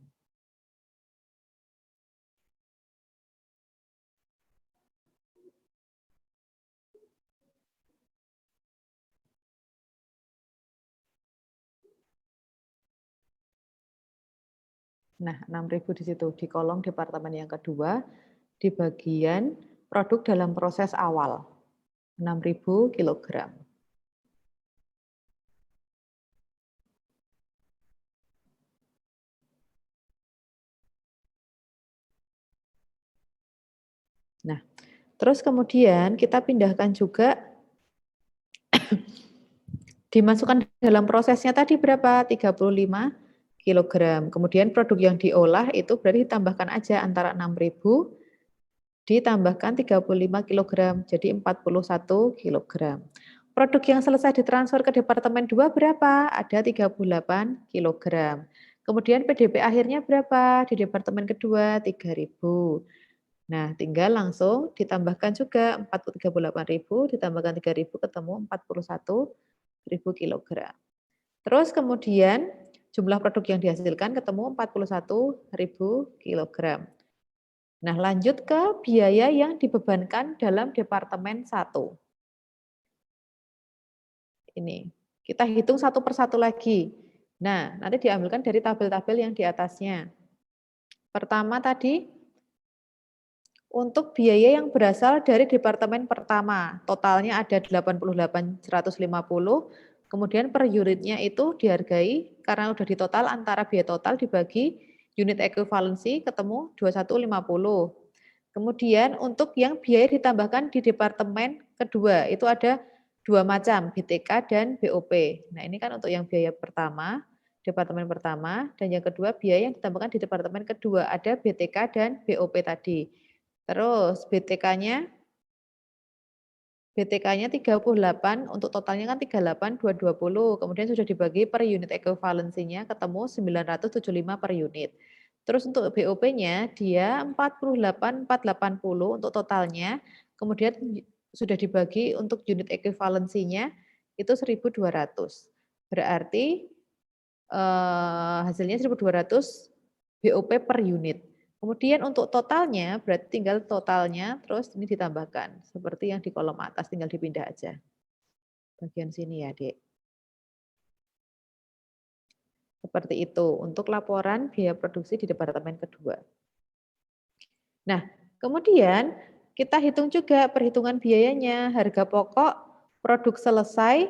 Nah, 6.000 di situ, di kolom departemen yang kedua, di bagian produk dalam proses awal. 6.000 kilogram. Nah, terus kemudian kita pindahkan juga dimasukkan dalam prosesnya tadi berapa? 35 kilogram. Kemudian produk yang diolah itu berarti ditambahkan aja antara 6.000 ditambahkan 35 kilogram, jadi 41 kilogram. Produk yang selesai ditransfer ke departemen 2 berapa? Ada 38 kilogram. Kemudian PDP akhirnya berapa? Di departemen kedua 3.000. Nah, tinggal langsung ditambahkan juga 38.000 ditambahkan 3.000 ketemu 41.000 kilogram. Terus kemudian jumlah produk yang dihasilkan ketemu 41.000 kilogram. Nah, lanjut ke biaya yang dibebankan dalam departemen 1. Ini, kita hitung satu persatu lagi. Nah, nanti diambilkan dari tabel-tabel yang di atasnya. Pertama tadi, untuk biaya yang berasal dari departemen pertama, totalnya ada 88.150, kemudian per unitnya itu dihargai, karena udah ditotal antara biaya total dibagi unit ekuivalensi ketemu 2150. Kemudian untuk yang biaya ditambahkan di departemen kedua, itu ada 2 macam, BTK dan BOP. Nah, ini kan untuk yang biaya pertama, departemen pertama, dan yang kedua biaya yang ditambahkan di departemen kedua, ada BTK dan BOP tadi. Terus BTK-nya 38, untuk totalnya kan 38.220, kemudian sudah dibagi per unit ekuivalensinya ketemu 975 per unit. Terus untuk BOP-nya dia 48.480 untuk totalnya, kemudian sudah dibagi untuk unit ekuivalensinya itu 1.200. Berarti hasilnya 1.200 BOP per unit. Kemudian untuk totalnya, berarti tinggal totalnya, terus ini ditambahkan. Seperti yang di kolom atas, tinggal dipindah aja. Bagian sini ya, Dek. Seperti itu, untuk laporan biaya produksi di departemen kedua. Nah, kemudian kita hitung juga perhitungan biayanya. Harga pokok produk selesai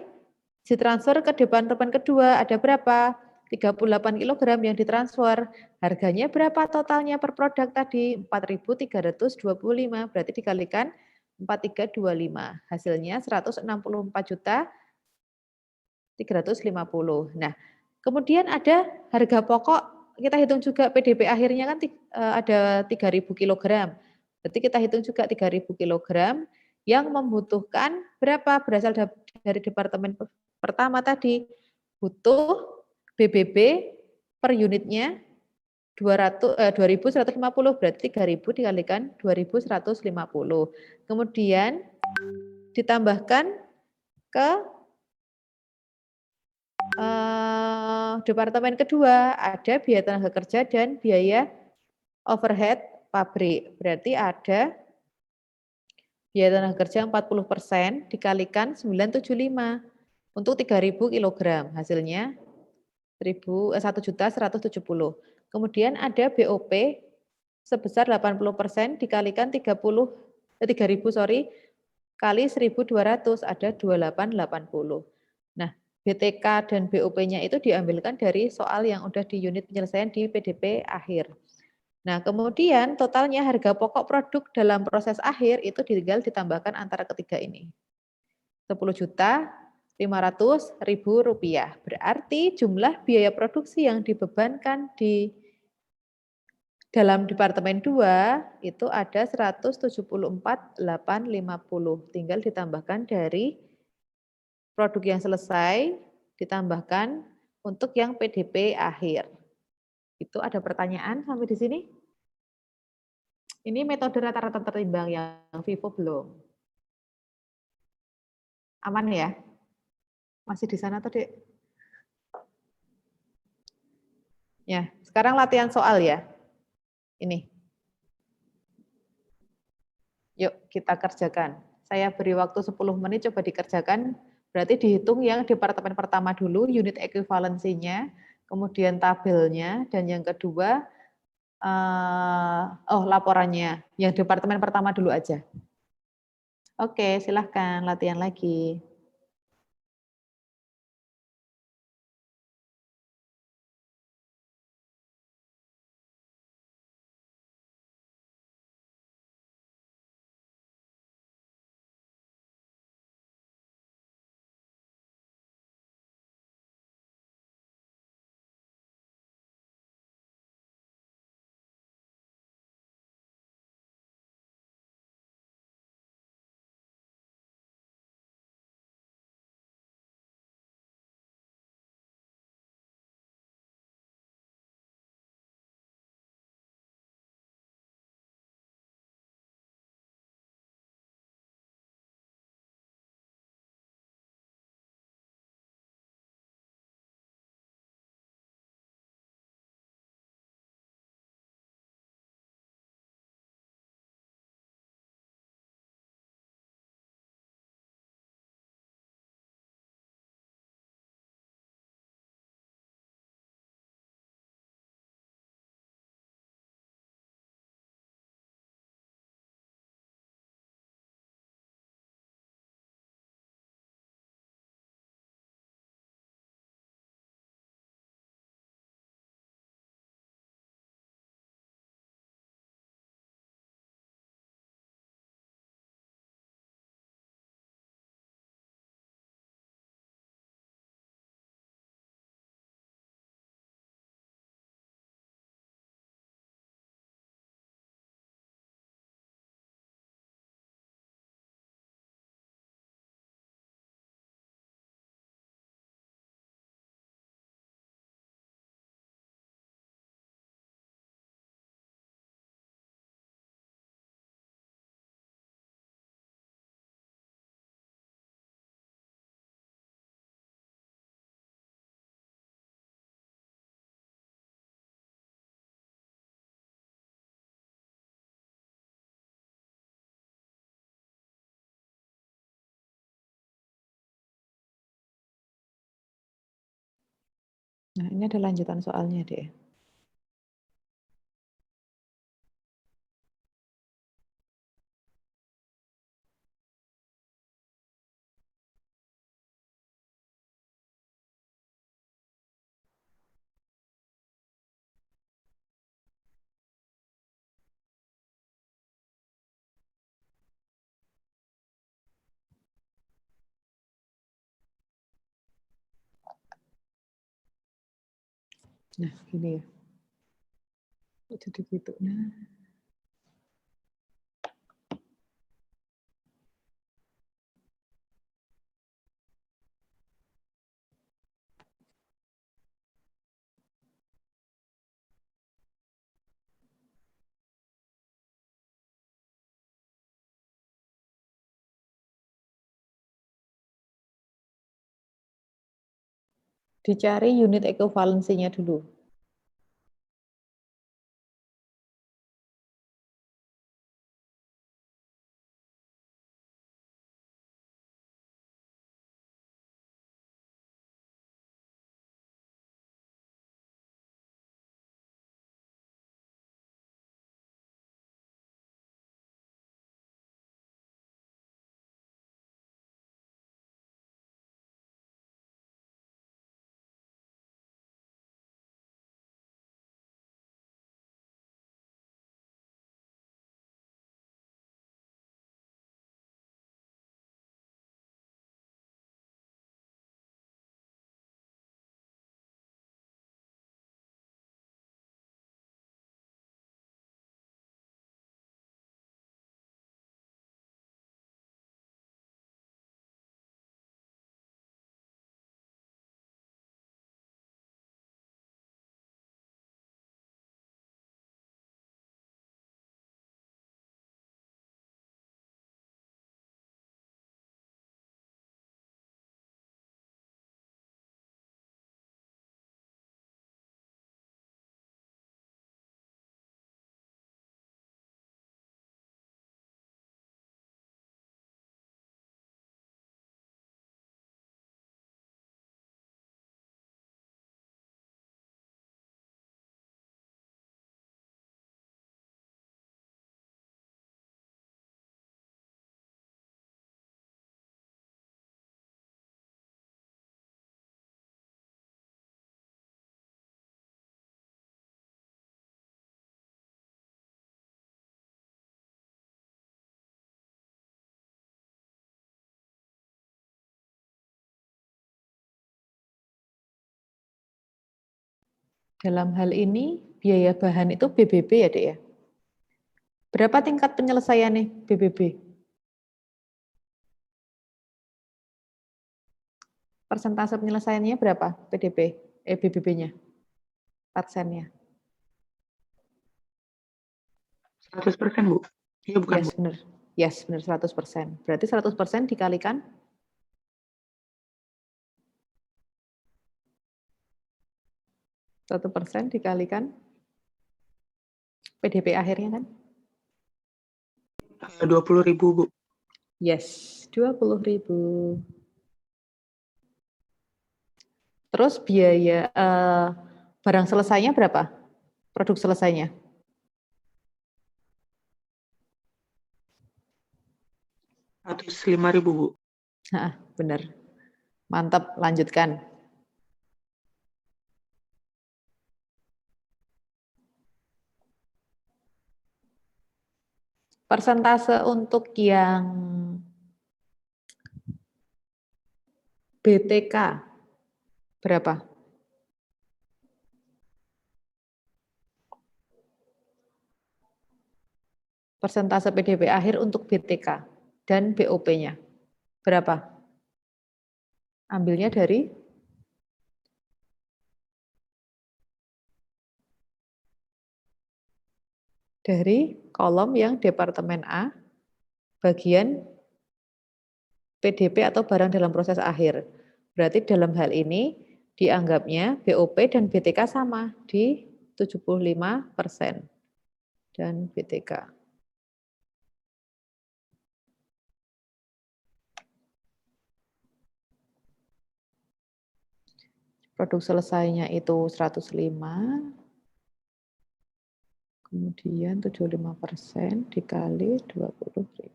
ditransfer ke departemen kedua, ada berapa? 38 kg yang ditransfer. Harganya berapa totalnya per produk tadi? 4.325, berarti dikalikan 4325. Hasilnya 164.350. Nah, kemudian ada harga pokok, kita hitung juga PDB akhirnya kan ada 3.000 kg. Berarti kita hitung juga 3.000 kg yang membutuhkan berapa? Berasal dari departemen pertama tadi, butuh BBB per unitnya 2.150, berarti 3.000 dikalikan 2.150. Kemudian ditambahkan ke departemen kedua, ada biaya tenaga kerja dan biaya overhead pabrik. Berarti ada biaya tenaga kerja 40% dikalikan 975 untuk 3.000 kg. Hasilnya 1.170.000. Kemudian ada BOP sebesar 80% dikalikan 3.000 kali 1.200, ada 2.880. Nah, BTK dan BOP-nya itu diambilkan dari soal yang udah di unit penyelesaian di PDP akhir. Nah, kemudian totalnya harga pokok produk dalam proses akhir itu tinggal ditambahkan antara ketiga ini. 10.500.000 rupiah. Berarti jumlah biaya produksi yang dibebankan di dalam departemen 2 itu ada 174.850. Tinggal ditambahkan dari produk yang selesai, ditambahkan untuk yang PDP akhir. Itu ada pertanyaan sampai di sini? Ini metode rata-rata tertimbang yang Vivo belum. Aman ya? Masih di sana tadi? Ya, sekarang latihan soal ya. Ini. Yuk kita kerjakan. Saya beri waktu 10 menit, coba dikerjakan. Berarti dihitung yang departemen pertama dulu, unit ekuivalensinya, kemudian tabelnya, dan yang kedua, laporannya. Yang departemen pertama dulu aja. Oke, silahkan latihan lagi. Ini ada lanjutan soalnya deh. Nah, gini ya. Jadi gitu. Nah. Dicari unit ekuivalensinya dulu. Dalam hal ini, biaya bahan itu BBB ya, Dek ya? Berapa tingkat penyelesaian nih BBB? Persentase penyelesaiannya berapa BBB-nya? Persennya? 100%, Bu. Iya, bukan, Yes, Bu. benar. Yes, benar 100%. Berarti 100% dikalikan 1% dikalikan PDB akhirnya kan? 20.000, Bu. Yes, 20.000. Terus biaya barang selesainya berapa? Produk selesainya? 105.000, Bu. Nah, benar. Mantap, lanjutkan. Persentase untuk yang BTK berapa? Persentase PDB akhir untuk BTK dan BOP-nya berapa? Ambilnya dari kolom yang Departemen A, bagian PDB atau barang dalam proses akhir. Berarti dalam hal ini dianggapnya BOP dan BTK sama di 75% dan BTK. Produk selesainya itu 105, kemudian 75% dikali 20.000.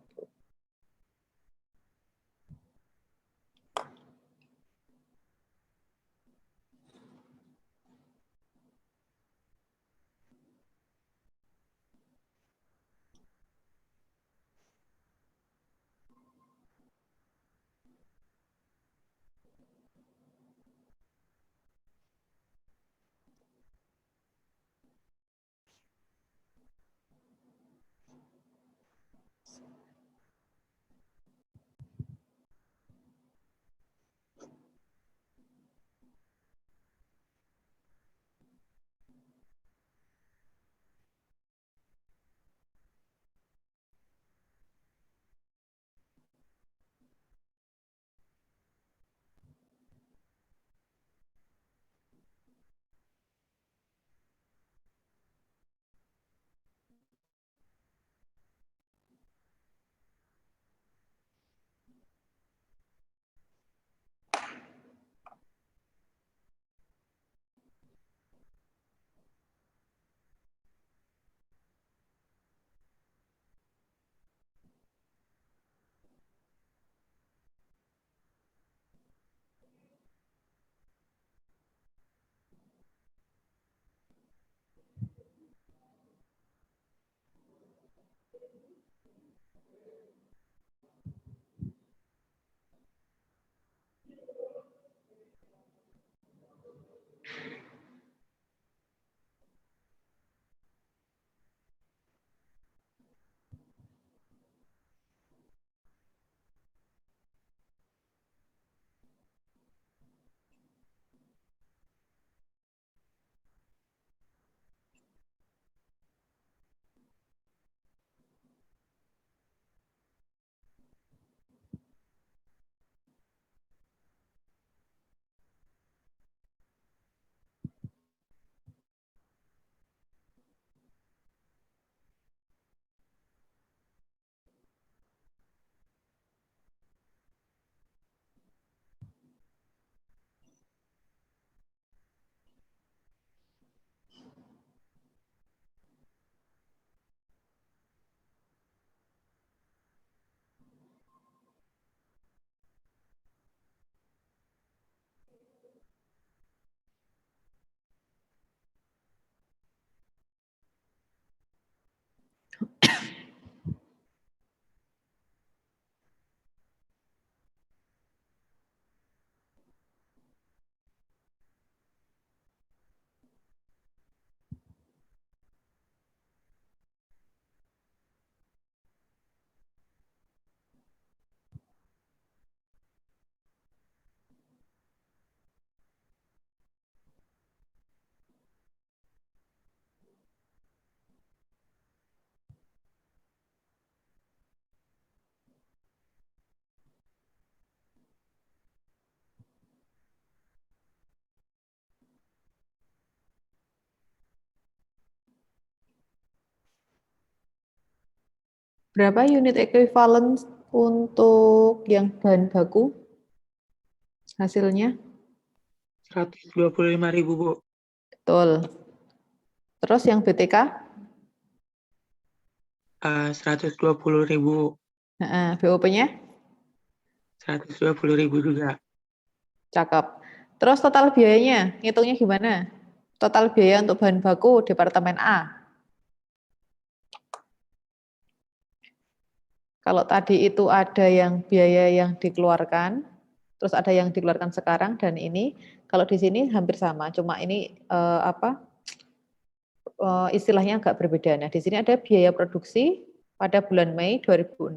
Berapa unit ekuivalen untuk yang bahan baku hasilnya? 125.000, Bu. Betul. Terus yang BTK? 120.000. BOP-nya? 120.000 juga. Cakep. Terus total biayanya, ngitungnya gimana? Total biaya untuk bahan baku Departemen A. Kalau tadi itu ada yang biaya yang dikeluarkan, terus ada yang dikeluarkan sekarang, dan ini, kalau di sini hampir sama, cuma ini istilahnya agak berbeda. Nah, di sini ada biaya produksi pada bulan Mei 2006.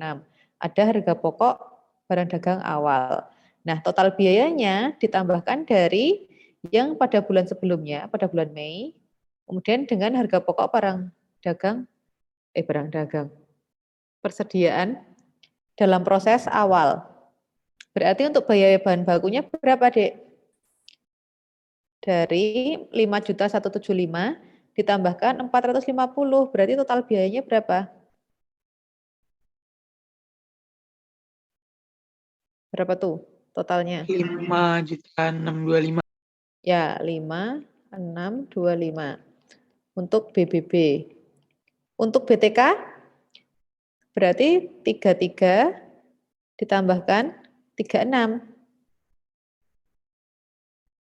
Ada harga pokok barang dagang awal. Nah, total biayanya ditambahkan dari yang pada bulan sebelumnya, pada bulan Mei, kemudian dengan harga pokok barang dagang, persediaan dalam proses awal. Berarti untuk biaya bahan bakunya berapa, Dek? Dari 5.175 ditambahkan 450, berarti total biayanya berapa? Berapa tuh totalnya? 5.625. Ya, 5, 6, 25. Untuk BBB. Untuk BTK berarti 33 ditambahkan 36.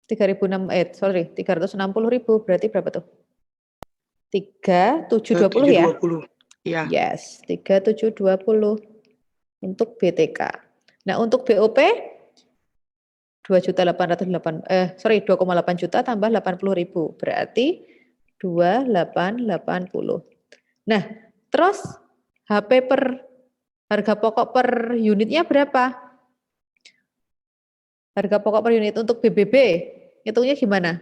360.000 berarti berapa tuh? 3720 ya? 720. Iya. Yes, 3720 untuk BTK. Nah, untuk BOP 2.808 2,8 juta tambah 80.000 berarti 2880. Nah, terus HP per harga pokok per unitnya berapa? Harga pokok per unit untuk BBB hitungnya gimana?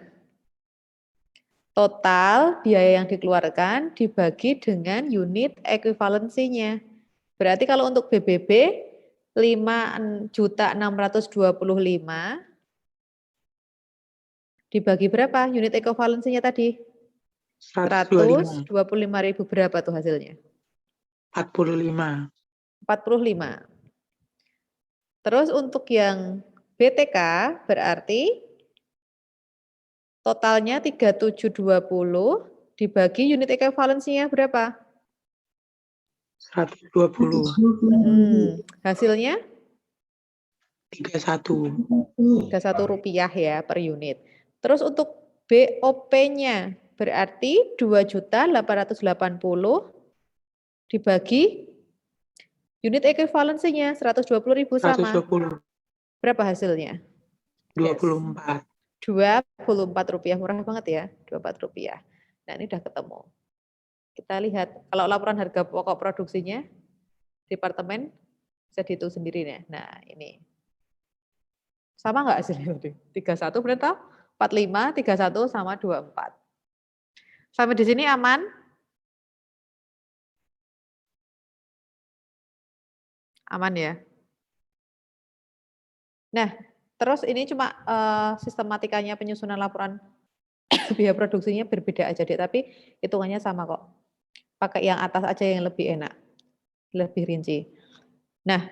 Total biaya yang dikeluarkan dibagi dengan unit ekuivalensinya. Berarti kalau untuk BBB 5.625 dibagi berapa unit ekuivalensinya tadi? 125. 125.000 berapa tuh hasilnya? 45. 45. Terus untuk yang BTK berarti totalnya 3720 dibagi unit ekuivalensinya berapa? 120. Hasilnya 31. 31 rupiah ya per unit. Terus untuk BOP-nya berarti 2.880 dibagi unit ekuivalensinya 120.000 sama. 120. Berapa hasilnya? 24. 24 rupiah, murah banget ya, 24 rupiah. Nah ini udah ketemu. Kita lihat, kalau laporan harga pokok produksinya, departemen bisa dihitung sendiri nih. Nah ini. Sama nggak hasilnya tadi? 31 benar toh? 45, 31 sama 24. Sampai di sini aman? Aman ya? Nah, terus ini cuma sistematikanya penyusunan laporan biaya produksinya berbeda aja deh, tapi hitungannya sama kok. Pakai yang atas aja yang lebih enak, lebih rinci. Nah,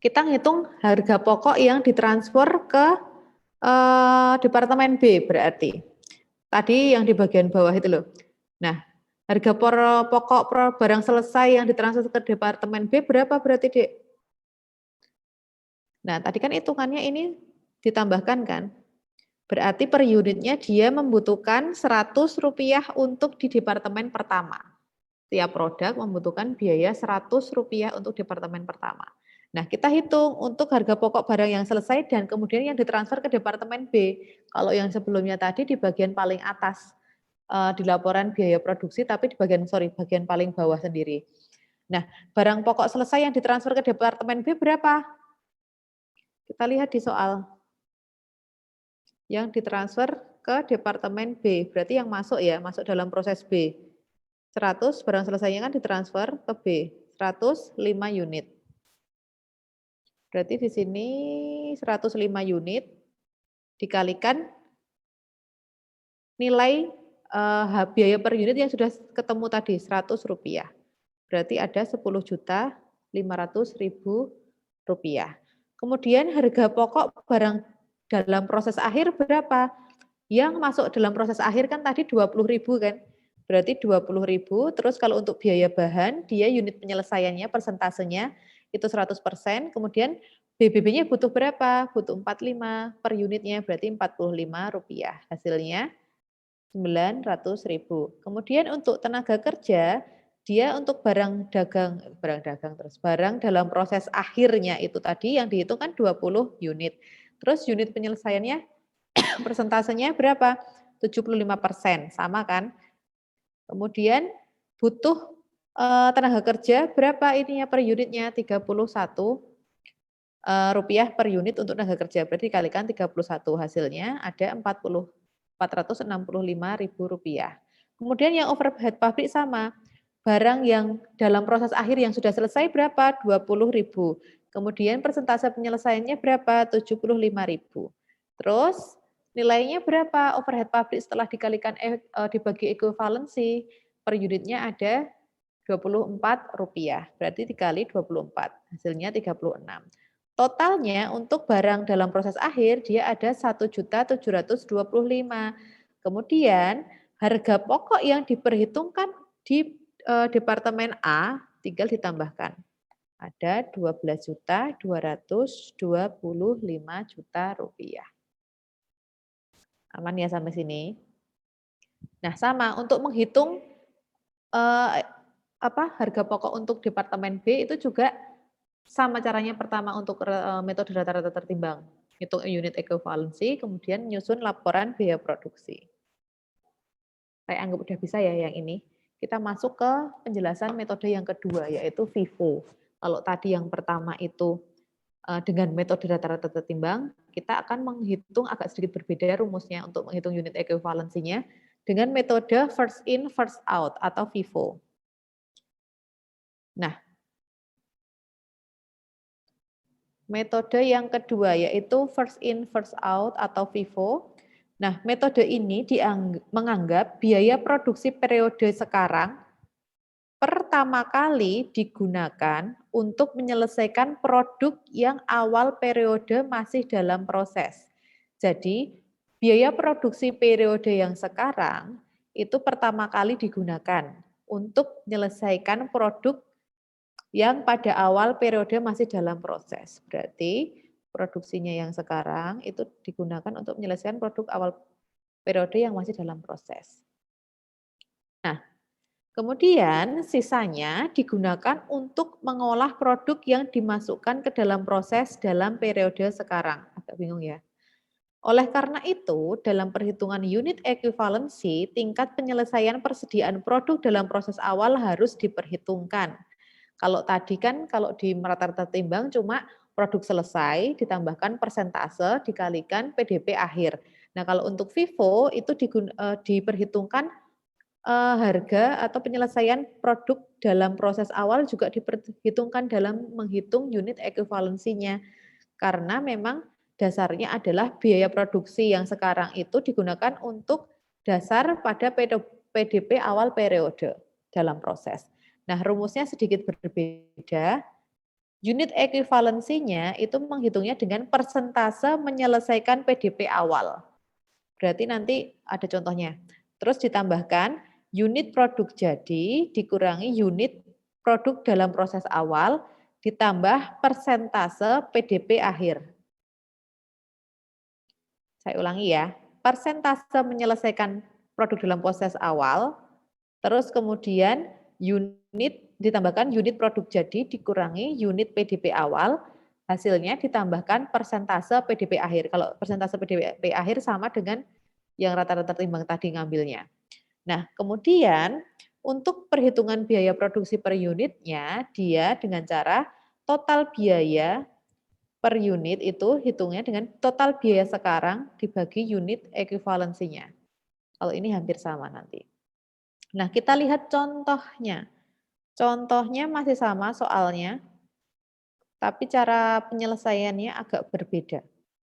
kita ngitung harga pokok yang ditransfer ke Departemen B berarti. Tadi yang di bagian bawah itu loh. Nah, harga pokok barang selesai yang ditransfer ke Departemen B berapa berarti, Dek? Nah, tadi kan hitungannya ini ditambahkan kan? Berarti per unitnya dia membutuhkan Rp100 untuk di departemen pertama. Tiap produk membutuhkan biaya Rp100 untuk departemen pertama. Nah, kita hitung untuk harga pokok barang yang selesai dan kemudian yang ditransfer ke departemen B. Kalau yang sebelumnya tadi di bagian paling atas di laporan biaya produksi, tapi di bagian paling bawah sendiri. Nah, barang pokok selesai yang ditransfer ke departemen B berapa? Kita lihat di soal. Yang ditransfer ke departemen B, berarti yang masuk ya, masuk dalam proses B. 100 barang selesainya kan ditransfer ke B, 105 unit. Berarti di sini 105 unit dikalikan nilai biaya per unit yang sudah ketemu tadi Rp100. Berarti ada 10.500.000 rupiah. Kemudian harga pokok barang dalam proses akhir berapa? Yang masuk dalam proses akhir kan tadi 20.000 kan? Berarti 20.000, terus kalau untuk biaya bahan, dia unit penyelesaiannya, persentasenya itu 100%, kemudian BBB-nya butuh berapa? Butuh 45 per unitnya, berarti Rp45. Hasilnya 900.000. Kemudian untuk tenaga kerja, dia untuk barang dagang terus barang dalam proses akhirnya itu tadi yang dihitung kan 20 unit. Terus unit penyelesaiannya persentasenya berapa? 75%, sama kan? Kemudian butuh tenaga kerja berapa ininya per unitnya? 31 rupiah per unit untuk tenaga kerja. Berarti dikalikan 31, hasilnya ada 465.000 rupiah. Kemudian yang overhead pabrik sama. Barang yang dalam proses akhir yang sudah selesai berapa? 20.000. Kemudian persentase penyelesaiannya berapa? 75.000. Terus nilainya berapa? Overhead pabrik setelah dikalikan dibagi ekuivalensi per unitnya ada Rp24. Berarti dikali 24, hasilnya 36. totalnya untuk barang dalam proses akhir dia ada 1.725.000. Kemudian harga pokok yang diperhitungkan di departemen A tinggal ditambahkan. Ada 12.225.000.000 rupiah. Aman ya sampai sini? Nah, sama untuk menghitung harga pokok untuk departemen B itu juga sama caranya. Pertama untuk metode rata-rata tertimbang, hitung unit equivalency, kemudian nyusun laporan biaya produksi. Saya anggap udah bisa ya yang ini. Kita masuk ke penjelasan metode yang kedua, yaitu FIFO. Kalau tadi yang pertama itu dengan metode rata-rata tertimbang, kita akan menghitung agak sedikit berbeda rumusnya untuk menghitung unit equivalency-nya dengan metode first in, first out atau FIFO. Nah, metode yang kedua yaitu first in, first out atau FIFO. Nah, metode ini menganggap biaya produksi periode sekarang pertama kali digunakan untuk menyelesaikan produk yang awal periode masih dalam proses. Jadi, biaya produksi periode yang sekarang itu pertama kali digunakan untuk menyelesaikan produk yang pada awal periode masih dalam proses. Berarti produksinya yang sekarang itu digunakan untuk menyelesaikan produk awal periode yang masih dalam proses. Nah, kemudian sisanya digunakan untuk mengolah produk yang dimasukkan ke dalam proses dalam periode sekarang. Agak bingung ya. Oleh karena itu, dalam perhitungan unit equivalency, tingkat penyelesaian persediaan produk dalam proses awal harus diperhitungkan. Kalau tadi kan kalau di rata-rata timbang cuma produk selesai ditambahkan persentase dikalikan PDP akhir. Nah, kalau untuk FIFO itu diperhitungkan harga atau penyelesaian produk dalam proses awal juga diperhitungkan dalam menghitung unit equivalency-nya. Karena memang dasarnya adalah biaya produksi yang sekarang itu digunakan untuk dasar pada PDP awal periode dalam proses. Nah, rumusnya sedikit berbeda. Unit equivalency-nya itu menghitungnya dengan persentase menyelesaikan PDP awal. Berarti nanti ada contohnya. Terus ditambahkan unit produk jadi dikurangi unit produk dalam proses awal ditambah persentase PDP akhir. Saya ulangi ya. Persentase menyelesaikan produk dalam proses awal, terus kemudian ditambahkan unit produk jadi dikurangi unit PDP awal, hasilnya ditambahkan persentase PDP akhir. Kalau persentase PDP akhir sama dengan yang rata-rata timbang tadi ngambilnya. Nah, kemudian untuk perhitungan biaya produksi per unitnya, dia dengan cara total biaya per unit itu hitungnya dengan total biaya sekarang dibagi unit equivalency-nya. Kalau ini hampir sama nanti. Nah, kita lihat contohnya. Contohnya masih sama soalnya, tapi cara penyelesaiannya agak berbeda.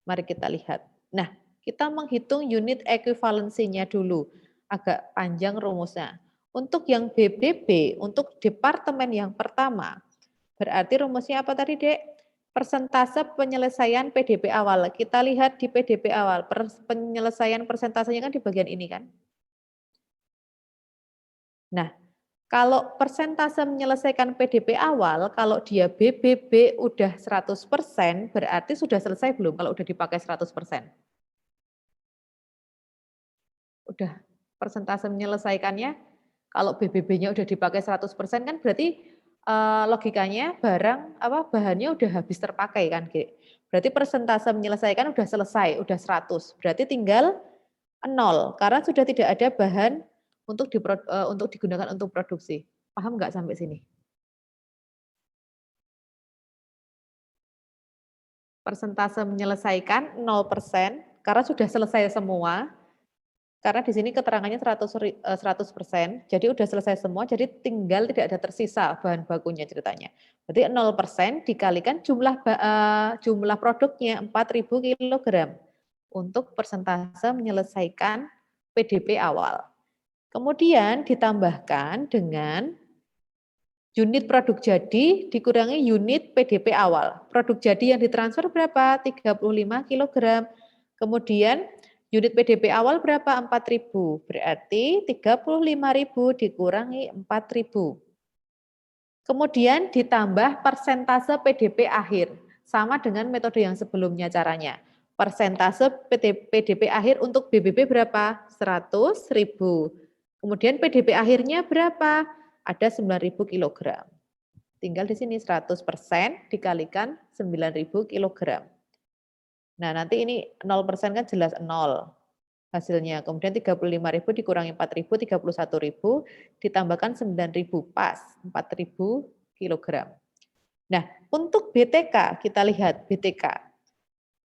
Mari kita lihat. Nah, kita menghitung unit equivalency-nya dulu. Agak panjang rumusnya. Untuk yang BBB, untuk departemen yang pertama, berarti rumusnya apa tadi, Dek? Persentase penyelesaian PDP awal. Kita lihat di PDP awal, penyelesaian persentasenya kan di bagian ini kan. Nah, kalau persentase menyelesaikan PDP awal, kalau dia BBB udah 100%, berarti sudah selesai belum kalau udah dipakai 100%? Udah persentase menyelesaikannya, kalau BBB-nya udah dipakai 100% kan berarti logikanya bahannya udah habis terpakai kan, Ge. Berarti persentase menyelesaikan udah selesai, udah 100. Berarti tinggal 0 karena sudah tidak ada bahan untuk digunakan untuk produksi. Paham nggak sampai sini? Persentase menyelesaikan 0% karena sudah selesai semua. Karena di sini keterangannya 100%, jadi udah selesai semua, jadi tinggal tidak ada tersisa bahan bakunya ceritanya. Berarti 0% dikalikan jumlah produknya 4.000 kg untuk persentase menyelesaikan PDP awal. Kemudian ditambahkan dengan Unit produk jadi dikurangi unit PDP awal. Produk jadi yang ditransfer berapa? 35 kg. Kemudian unit PDP awal berapa? 4.000. Berarti 35.000 dikurangi 4.000. Kemudian ditambah persentase PDP akhir. Sama dengan metode yang sebelumnya caranya. Persentase PDP akhir untuk BBB berapa? 100.000. Kemudian PDP akhirnya berapa? Ada 9.000 kg. Tinggal di sini 100% dikalikan 9.000 kg. Nah, nanti ini 0% kan jelas 0 hasilnya. Kemudian 35.000 dikurangi 4.000, 31.000, ditambahkan 9.000 pas, 4.000 kg. Nah, untuk BTK, kita lihat BTK.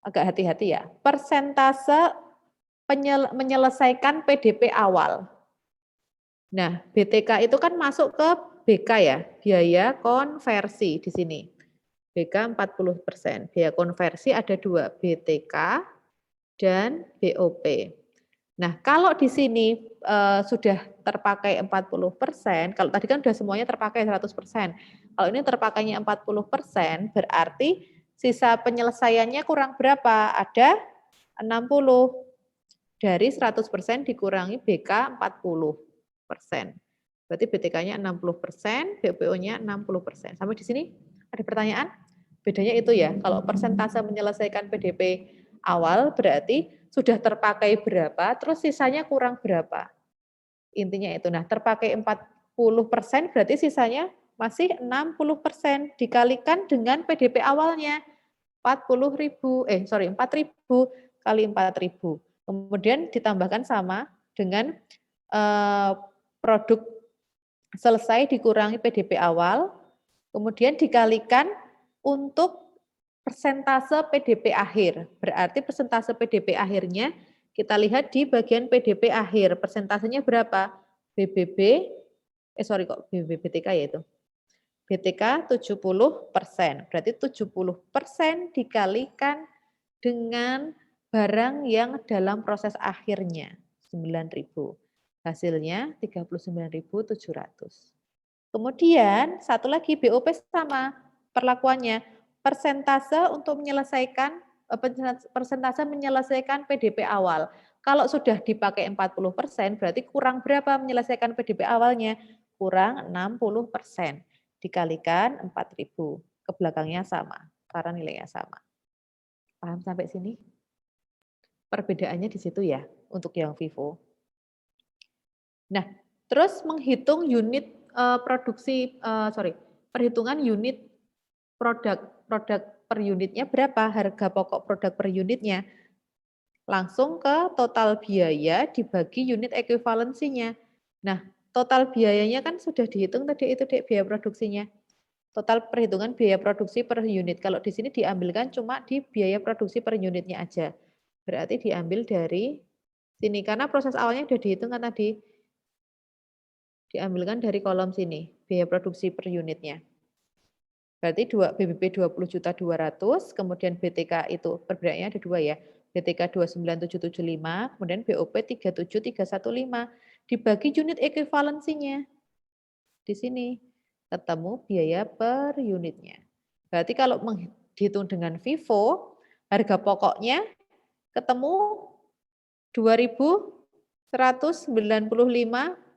Agak hati-hati ya. Persentase menyelesaikan PDP awal. Nah, BTK itu kan masuk ke BK ya, biaya konversi di sini. BK 40%. Biaya konversi ada dua, BTK dan BOP. Nah, kalau di sini sudah terpakai 40%, kalau tadi kan sudah semuanya terpakai 100%. Kalau ini terpakainya 40%, berarti sisa penyelesaiannya kurang berapa? Ada 60. Dari 100% dikurangi BK 40%. Berarti BTK-nya 60%, BPO-nya 60%. Sampai di sini ada pertanyaan? Bedanya itu ya, kalau persentase menyelesaikan PDP awal berarti sudah terpakai berapa, terus sisanya kurang berapa. Intinya itu. Nah, terpakai 40% berarti sisanya masih 60% dikalikan dengan PDP awalnya 4.000 kali 4.000. Kemudian ditambahkan sama dengan produk selesai dikurangi PDP awal, kemudian dikalikan untuk persentase PDP akhir. Berarti persentase PDP akhirnya kita lihat di bagian PDP akhir. Persentasenya berapa? BTK ya itu. BTK 70%. Berarti 70% dikalikan dengan barang yang dalam proses akhirnya 9.000. Hasilnya 39.700. Kemudian satu lagi BOP sama perlakuannya. Persentase untuk menyelesaikan persentase menyelesaikan PDP awal. Kalau sudah dipakai 40%, berarti kurang berapa menyelesaikan PDP awalnya? Kurang 60%. Dikalikan 4.000. Ke belakangnya sama, karena nilainya sama. Paham sampai sini? Perbedaannya di situ ya, untuk yang Vivo. Nah, terus menghitung unit perhitungan unit produk per unitnya berapa, harga pokok produk per unitnya. Langsung ke total biaya dibagi unit ekuivalensinya. Nah, total biayanya kan sudah dihitung tadi itu Dek, biaya produksinya. Total perhitungan biaya produksi per unit. Kalau di sini diambilkan cuma di biaya produksi per unitnya aja. Berarti diambil dari sini karena proses awalnya sudah dihitung kan tadi. Diambilkan dari kolom sini, biaya produksi per unitnya. Berarti BBP 20.200.000, kemudian BTK itu perbedaannya ada dua ya. BTK 29.775, kemudian BOP 37.315. Dibagi unit ekuivalensinya. Di sini ketemu biaya per unitnya. Berarti kalau menghitung dengan Vivo, harga pokoknya ketemu 2.195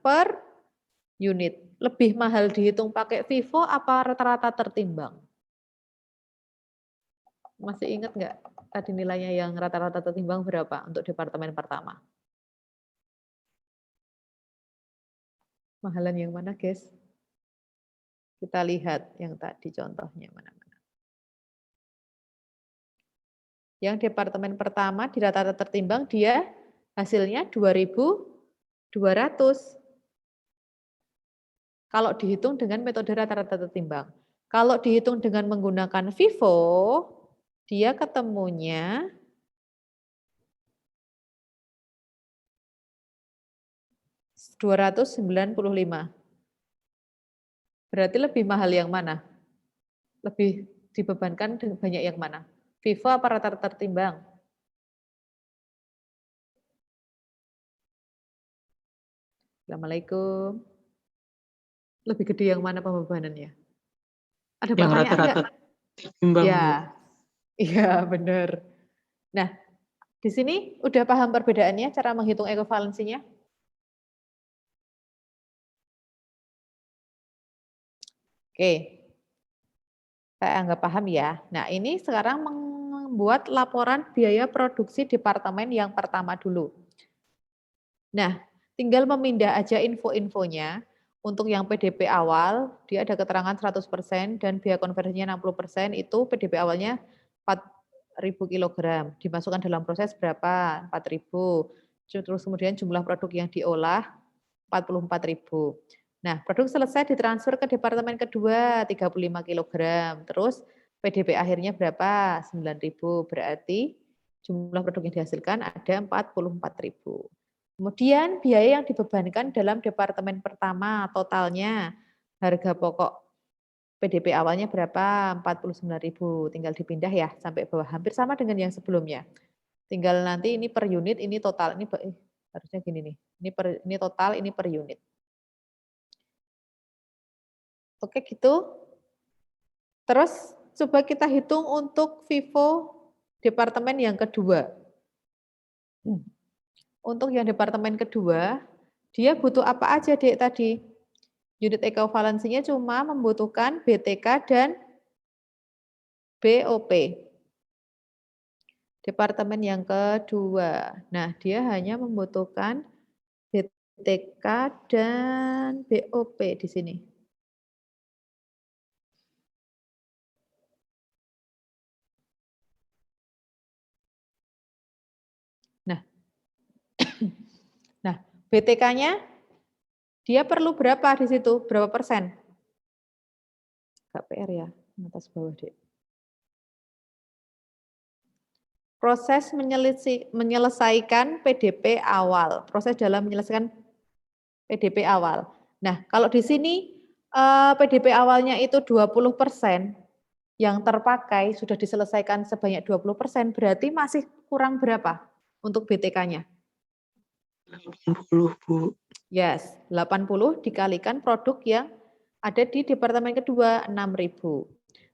per unit. Lebih mahal dihitung pakai Vivo apa rata-rata tertimbang? Masih ingat nggak tadi nilainya yang rata-rata tertimbang berapa untuk departemen pertama? Mahalan yang mana, guys? Kita lihat yang tadi contohnya mana-mana. Yang departemen pertama di rata-rata tertimbang dia hasilnya 2.200. Kalau dihitung dengan metode rata-rata tertimbang. Kalau dihitung dengan menggunakan Vivo, dia ketemunya 295. Berarti lebih mahal yang mana? Lebih dibebankan banyak yang mana? Vivo apa rata-rata tertimbang? Assalamualaikum. Lebih gede yang mana pembebanannya? Ada Yang pertanyaan rata-rata nggak? timbang, Bu. Ya, iya benar. Nah, di sini udah paham perbedaannya, cara menghitung ekuivalensinya? Oke, saya anggap paham ya. Nah, ini sekarang membuat laporan biaya produksi departemen yang pertama dulu. Nah, tinggal memindah aja info-infonya. Untuk yang PDP awal, dia ada keterangan 100% dan biaya konversinya 60%, itu PDP awalnya 4.000 kilogram. Dimasukkan dalam proses berapa? 4.000. Terus kemudian jumlah produk yang diolah 44.000. Nah, produk selesai ditransfer ke departemen kedua 35 kilogram. Terus PDP akhirnya berapa? 9.000. Berarti jumlah produk yang dihasilkan ada 44.000. Kemudian biaya yang dibebankan dalam departemen pertama totalnya harga pokok PDP awalnya berapa? 49.000. Tinggal dipindah ya sampai bawah. Hampir sama dengan yang sebelumnya. Tinggal nanti ini per unit, ini total. Ini harusnya gini nih. Ini total, ini per unit. Oke gitu. Terus coba kita hitung untuk Vivo departemen yang kedua. Untuk yang departemen kedua, dia butuh apa aja, Dek, tadi? Unit ekuivalensinya cuma membutuhkan BTK dan BOP. Departemen yang kedua. Nah, dia hanya membutuhkan BTK dan BOP di sini. Nah, nah BTK-nya dia perlu berapa di situ? Berapa persen? KPR ya, atas bawah, Dek. Proses menyelesaikan PDP awal. Proses dalam menyelesaikan PDP awal. Nah, kalau di sini PDP awalnya itu 20%, yang terpakai sudah diselesaikan sebanyak 20%, berarti masih kurang berapa untuk BTK-nya? 80, Bu. Yes, 80 dikalikan produk yang ada di departemen kedua, 6.000.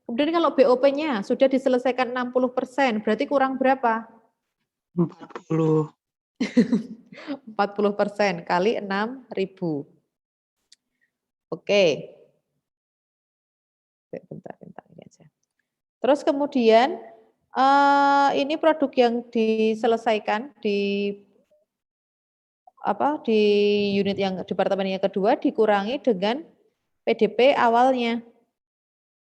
Kemudian kalau BOP-nya sudah diselesaikan 60%, berarti kurang berapa? 40. 40% kali 6.000. Oke. Bentar ini aja. Terus kemudian ini produk yang diselesaikan di unit yang departemen yang kedua dikurangi dengan PDP awalnya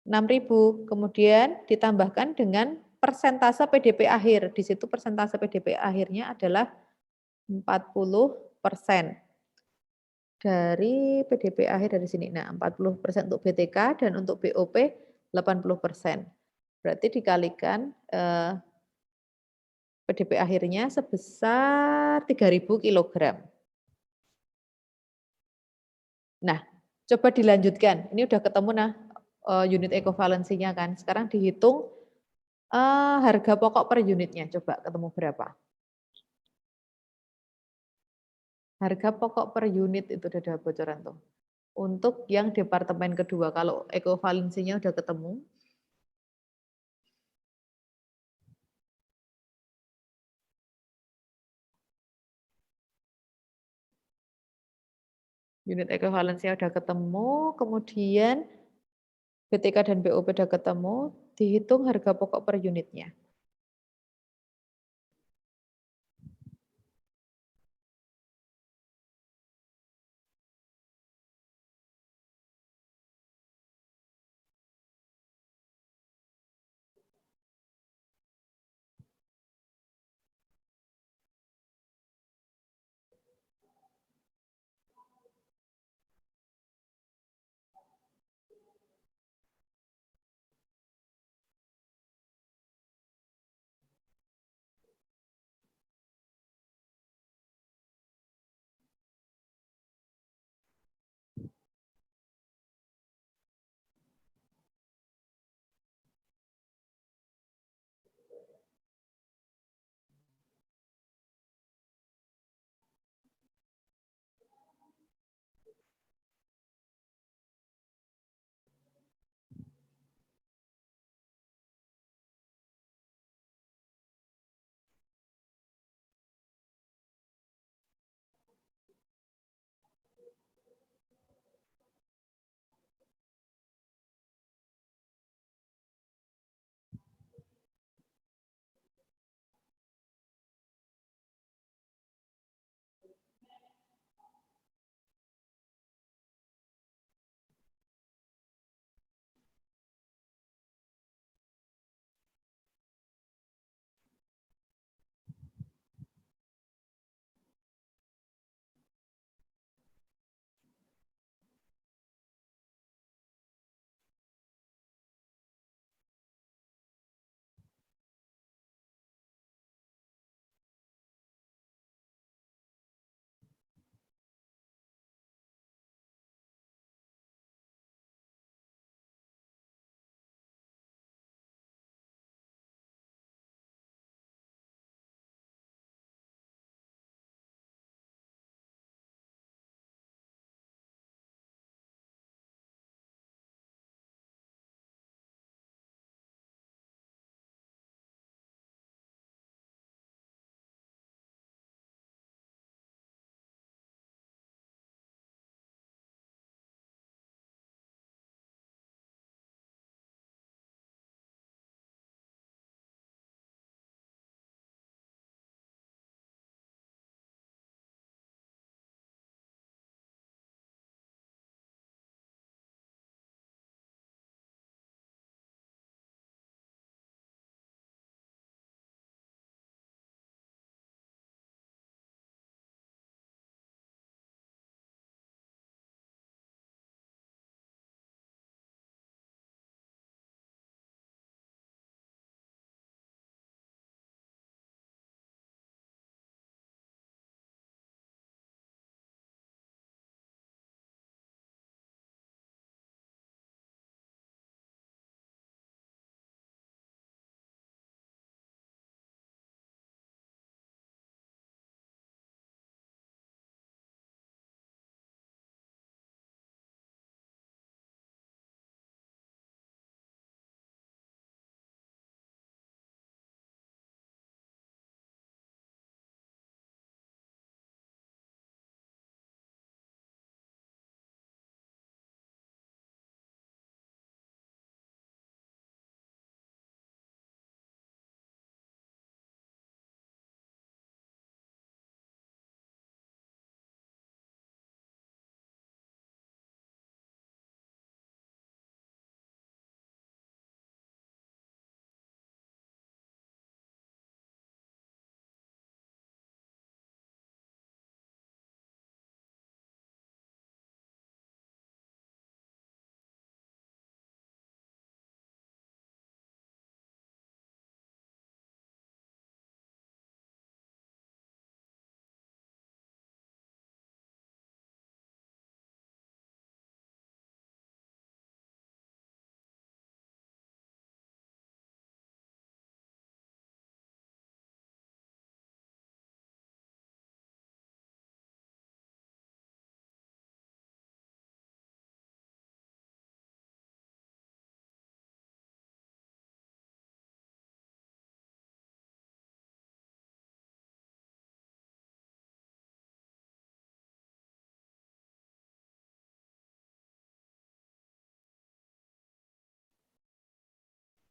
6.000, kemudian ditambahkan dengan persentase PDP akhir. Di situ persentase PDP akhirnya adalah 40% dari PDP akhir dari sini. Nah, 40% untuk BTK dan untuk BOP 80%. Berarti dikalikan PDP akhirnya sebesar 3.000 kilogram. Nah, coba dilanjutkan. Ini udah ketemu unit ekuivalensinya kan. Sekarang dihitung harga pokok per unitnya. Coba ketemu berapa? Harga pokok per unit itu udah ada bocoran tuh. Untuk yang departemen kedua, kalau ekuivalensinya udah ketemu. Unit ekuivalensinya udah ketemu, kemudian BTK dan BOP udah ketemu, dihitung harga pokok per unitnya.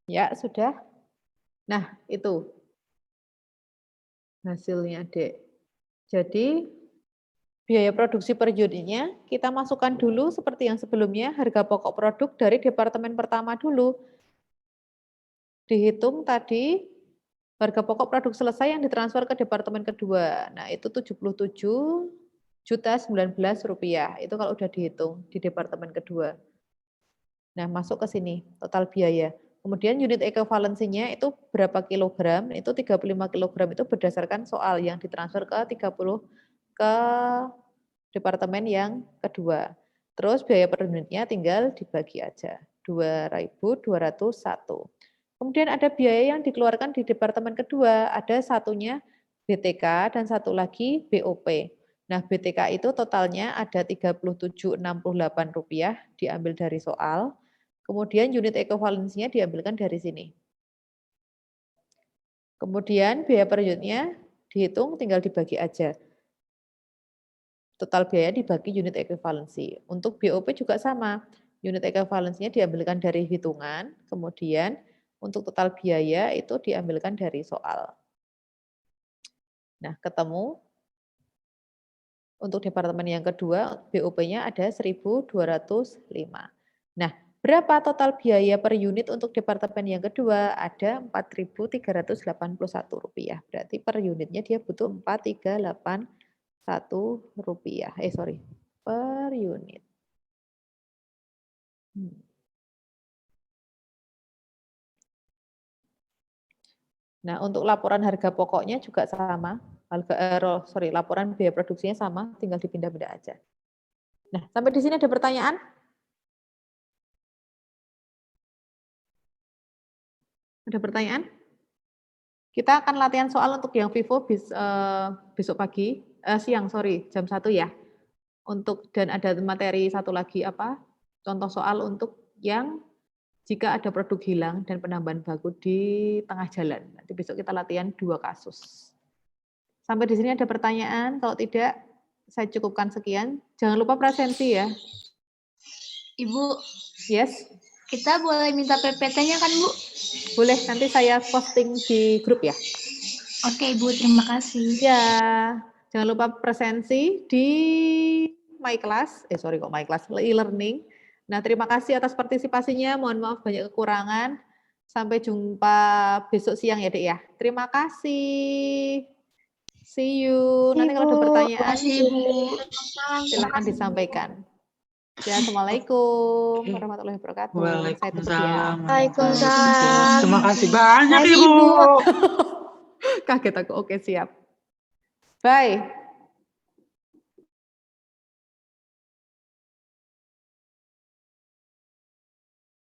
Ya, sudah. Nah, itu hasilnya, Dek. Jadi, biaya produksi per unitnya kita masukkan dulu seperti yang sebelumnya, harga pokok produk dari departemen pertama dulu. Dihitung tadi harga pokok produk selesai yang ditransfer ke departemen kedua. Nah, itu Rp77.019.000. Itu kalau udah dihitung di departemen kedua. Nah, masuk ke sini total biaya. Kemudian unit ekuivalensinya itu berapa kilogram? Itu 35 kilogram itu berdasarkan soal yang ditransfer ke 30 ke departemen yang kedua. Terus biaya per unitnya tinggal dibagi aja. 2.201. Kemudian ada biaya yang dikeluarkan di departemen kedua, ada satunya BTK dan satu lagi BOP. Nah, BTK itu totalnya ada Rp37.68 diambil dari soal. Kemudian unit ekuivalensinya diambilkan dari sini. Kemudian biaya per unitnya dihitung tinggal dibagi aja. Total biaya dibagi unit ekuivalensi. Untuk BOP juga sama. Unit ekuivalensinya diambilkan dari hitungan, kemudian untuk total biaya itu diambilkan dari soal. Nah, ketemu. Untuk departemen yang kedua, BOP-nya ada 1.205. Nah, berapa total biaya per unit untuk departemen yang kedua? Ada Rp4.381. Berarti per unitnya dia butuh Rp4.381. Per unit. Nah, untuk laporan harga pokoknya juga sama. Laporan biaya produksinya sama, tinggal dipindah-pindah aja. Nah, sampai di sini ada pertanyaan? Ada pertanyaan? Kita akan latihan soal untuk yang Vivo besok pagi, siang, jam 1 ya. Dan ada materi satu lagi contoh soal untuk yang jika ada produk hilang dan penambahan baku di tengah jalan. Nanti besok kita latihan 2 kasus. Sampai di sini ada pertanyaan? Kalau tidak, saya cukupkan sekian. Jangan lupa presensi ya. Ibu, Yes. kita boleh minta PPT-nya kan, Bu? Boleh, nanti saya posting di grup ya. Oke, Ibu, terima kasih. Ya, jangan lupa presensi di My Class. My Class, e-learning. Nah, terima kasih atas partisipasinya. Mohon maaf banyak kekurangan. Sampai jumpa besok siang ya, Dek ya. Terima kasih. See you. Nanti kalau ada pertanyaan, silakan disampaikan. Ya, Assalamualaikum warahmatullahi wabarakatuh. Saya tutup ya. Waalaikumsalam. Terima kasih banyak, Ibu. Kaget aku. Oke, siap. Bye.